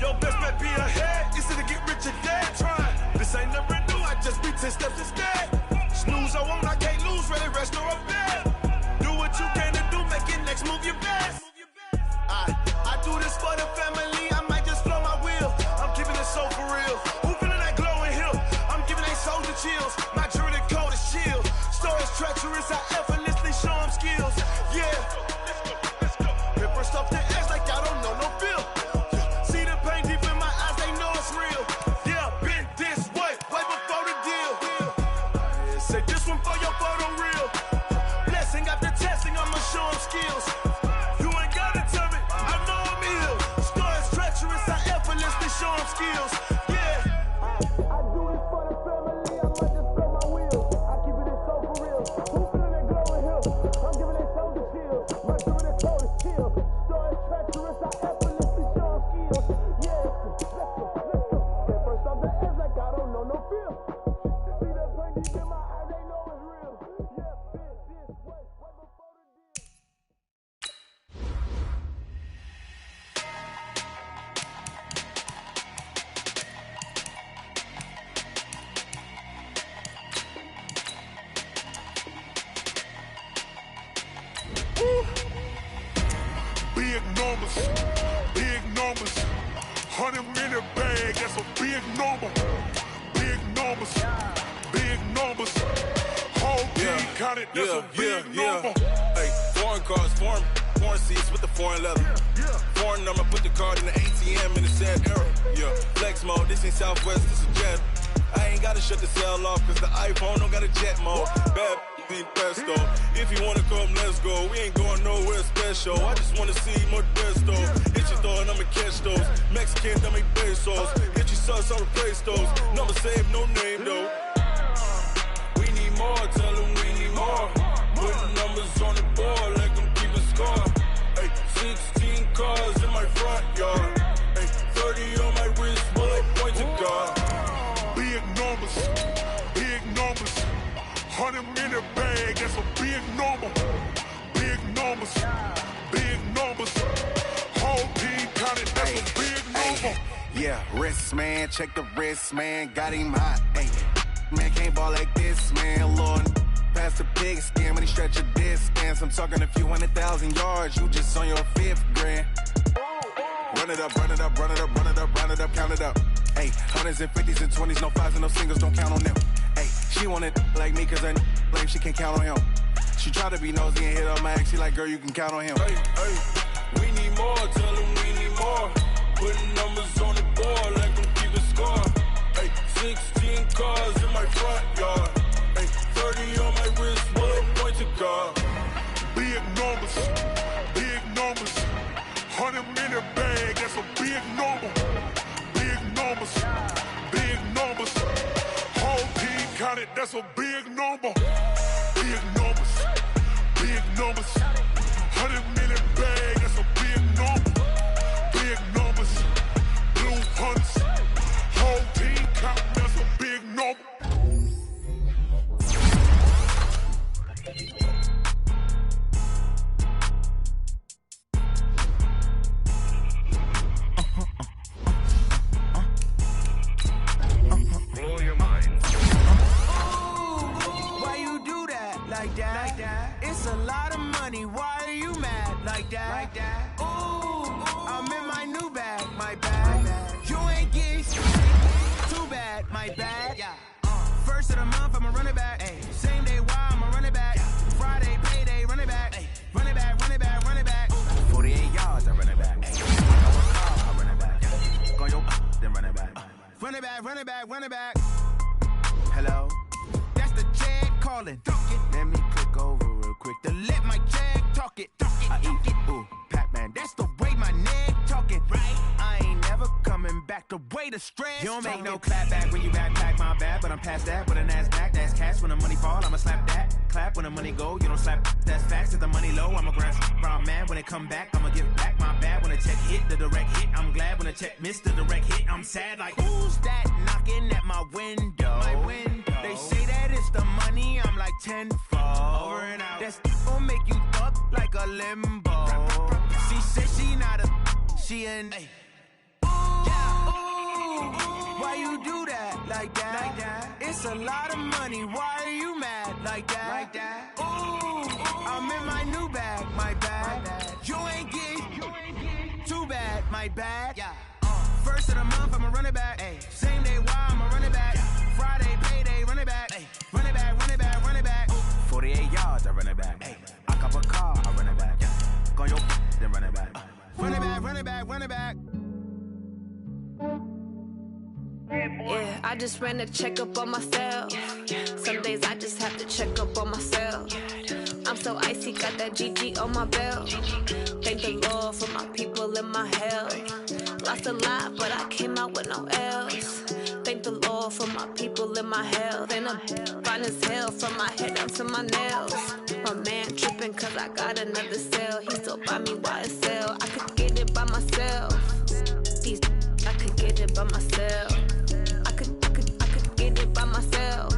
Your best bet be ahead, easy to get rich or dead. Try, this ain't never new, I just be 10 steps instead. Snooze I won't, I can't lose, ready, rest or a bed. Do what you can to do, make it next move your best. I do this for the family, I might just blow my wheel. I'm keeping it so for real. Who feeling that glowing hill? I'm giving they souls the chills. My druid code is chill. Stories treacherous, I effortlessly show them skills. Yeah. Paper stuff the edge like I don't know no feel. See the pain deep in my eyes, they know it's real. Yeah, been this way, way before the deal. Say this one for your photo real. Blessing after testing, I'ma show them skills. You ain't gotta tell me, I know I'm ill. Stories treacherous, I effortlessly show them skills. Yeah. I do this for the family, I might just blow my wheel. I keep it so for real. Who feeling that glowing hill? I'm giving they souls the chills. My druid code is chill. Stories treacherous, I effortlessly show them skills. Yeah, let's go. Paper stuff the edge like I don't know no 100-minute bag, that's a big number. Big numbers, big numbers. Whole team counted, that's a big number. Hey, foreign cars, foreign seats with the foreign leather. Foreign number, put the card in the ATM in the sad era. Yeah, flex mode, this ain't Southwest, this is jet. I ain't gotta shut the cell off, cause the iPhone don't got a jet mode. Bad need pesto. If you wanna come, let's go. We ain't going nowhere special. I just wanna see more desto. Hit your door and I'ma catch those. Mexican, I make pesos. Hit your sus, I'll replace those. Number save, no name though. We need more, tell them we need more. Putting numbers on the board, let them keep a score. Hey, 16 cars in my front yard. Hey, 30 on my wrist, bullet point to God. Big numbers, big numbers. 100-minute bag, that's a big number. Big numbers, big numbers. Whole team counted, that's a big number. Yeah, wrist man, check the wrist man, got him hot. Ay, man can't ball like this, man. Lord, past the pig skin when he stretch a distance. I'm talking a few 100,000 yards, you just on your 5th grand. Run it up, run it up, run it up, run it up, run it up, count it up. Ay, 100s and 50s and 20s, no 5s and no singles, don't count on them. Ay, she want it like me cause I blame she can't count on him. She try to be nosy and hit up my ex, she like, girl, you can count on him. Hey, we need more, tell them we need more. Putting numbers on the board, let them keep a score. Hey, 16 cars in my front yard. Hey, 30 on my wrist, bullet point to God. Big numbers, big numbers. 100-minute bag, that's a big number. Big numbers, big numbers. Whole team counted, that's a big number. Big numbers, big numbers. 100-minute bag, that's a big number. Big numbers, blue hunts. Whole team counting, that's a big number. Blow your mind. Why you do that like that? It's a lot of money. Why are you mad like that? Ooh, I'm in my new bag, my bag. You ain't getting too bad, my bad. First of the month, I'ma run it back. Same day, why I'ma run it back. Friday, payday, run it back. Run it back, run it back, run it back. 48 yards, I run it back. I run it back. Go your then run it back. Run it back, run it back, run it back. Hello? That's the jag calling. Let me click over real quick to let my jag talk it. I eat it, ooh, Pac-Man. That's the way my neck talking. Right? I ain't never coming back the way the stress. You don't make no clap back when you backpack, my bad. But I'm past that with a NASDAQ. That's cash when the money fall, I'ma slap that. Clap when the money go, you don't slap. That's facts. If the money low, I'ma grab brown man. When it come back, I'ma give back my bad. When the check hit, the direct hit. I'm glad when the check missed the direct hit. I'm sad like, who's that knocking at my window? They say that it's the money, I'm like tenfold. Over and out. That's gon' make you up like a limbo. She said she not a, she an. Ooh, why you do that like that? It's a lot of money, why are you mad like that? Ooh, I'm in my new bag, my bad. You ain't getting too bad, my bad. First of the month, I'ma run it back. Same day, why I'ma run it back. Friday, payday, run it back. Run it back, run it back, run it back. 48 yards, I run it back. I cop a car, I run it back. Go your then run it back. Run it back, run it back, run it back. Yeah, I just ran a checkup on myself. Some days I just have to check up on myself. I'm so icy, got that GG on my belt. Thank the Lord for my people in my health. Lost a lot, but I came out with no L's. Thank the Lord for my people in my health. And I'm fine as hell from my head down to my nails. My man tripping cause I got another cell. He still buy me YSL. I could get it by myself. These I could get it by myself. I could get it by myself.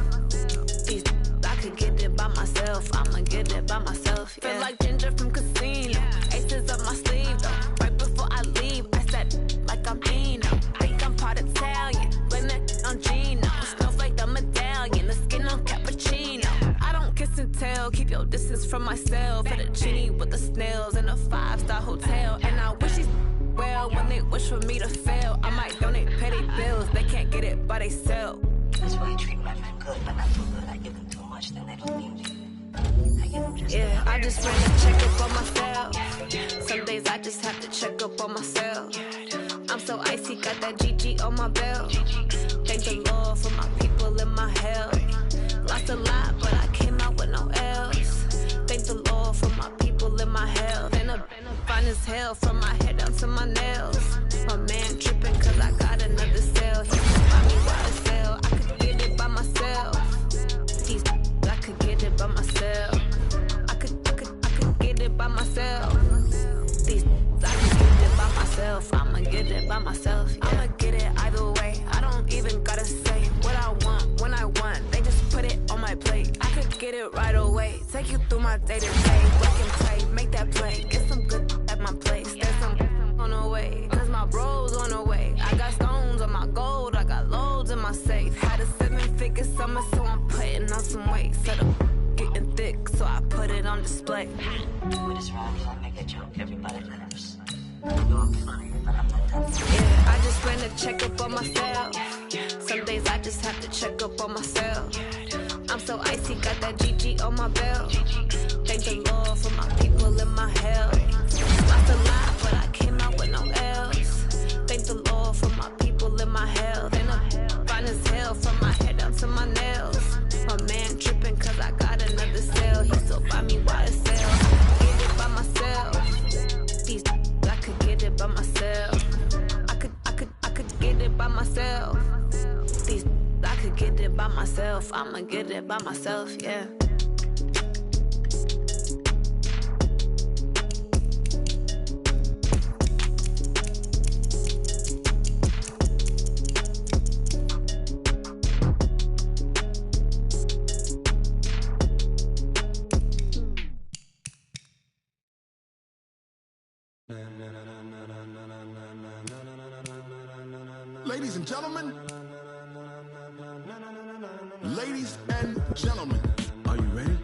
These I could get it by myself. I'ma get it by myself. Yeah. Feel like Ginger from Casino. Aces up my sleeve though. Right before I leave, I said like I'm Dino. Think I'm part Italian. Blame that on Gino. Smells like the medallion. The skin on cappuccino. I don't kiss and tell. Keep your distance from myself. Fettuccine with the snails in a 5-star hotel. And I wish he's well. When they wish for me to fail, I might donate petty bills. They can't get it by themselves. That's why you treat my men good, but not too good. I give them too much, then they don't need me. Yeah, I just ran a checkup on myself. Some days I just have to check up on myself. I'm so icy, got that GG on my belt. Thank the Lord for my people in my health. Lost a lot, but I came out with no L's. Thank the Lord for my people in my health. And I'm fine as hell from my head down to my nails. My man tripping cause I got another cell. He can buy me by the cell. I could get it by myself. These I could get it by myself. I could get it by myself. These I could get it by myself. I'ma get it by myself. Yeah. I'ma get it either way. I don't even gotta say what I want when I want. They just put it on my plate. I could get it right away. Take you through my day to day. Work and play, make that play. Get some good at my place. There's some on the way. Cause my bro's on the way. I got stones on my gold. I got loads in my safe. Had a 7-figure summer, so I'm putting on some weight. Set up getting thick, so I put it on display. With this rhyme, I make a joke. Everybody laughs. I know I'm funny, but I'm not that funny. Yeah, I just ran a checkup on myself. Some days I just have to check up on myself. I'm so icy, got that GG on my belt. Thank the Lord for my people in my health. Lost a lot, but I came out with no L's. Thank the Lord for my people in my health. And I'm fine as hell from my head down to my nails. My man tripping cause I got another cell. He still buy me YSL. I could get it by myself. These I could get it by myself. I could get it by myself. These I could get it by myself. I'ma get it by myself, yeah. Ladies and gentlemen, are you ready?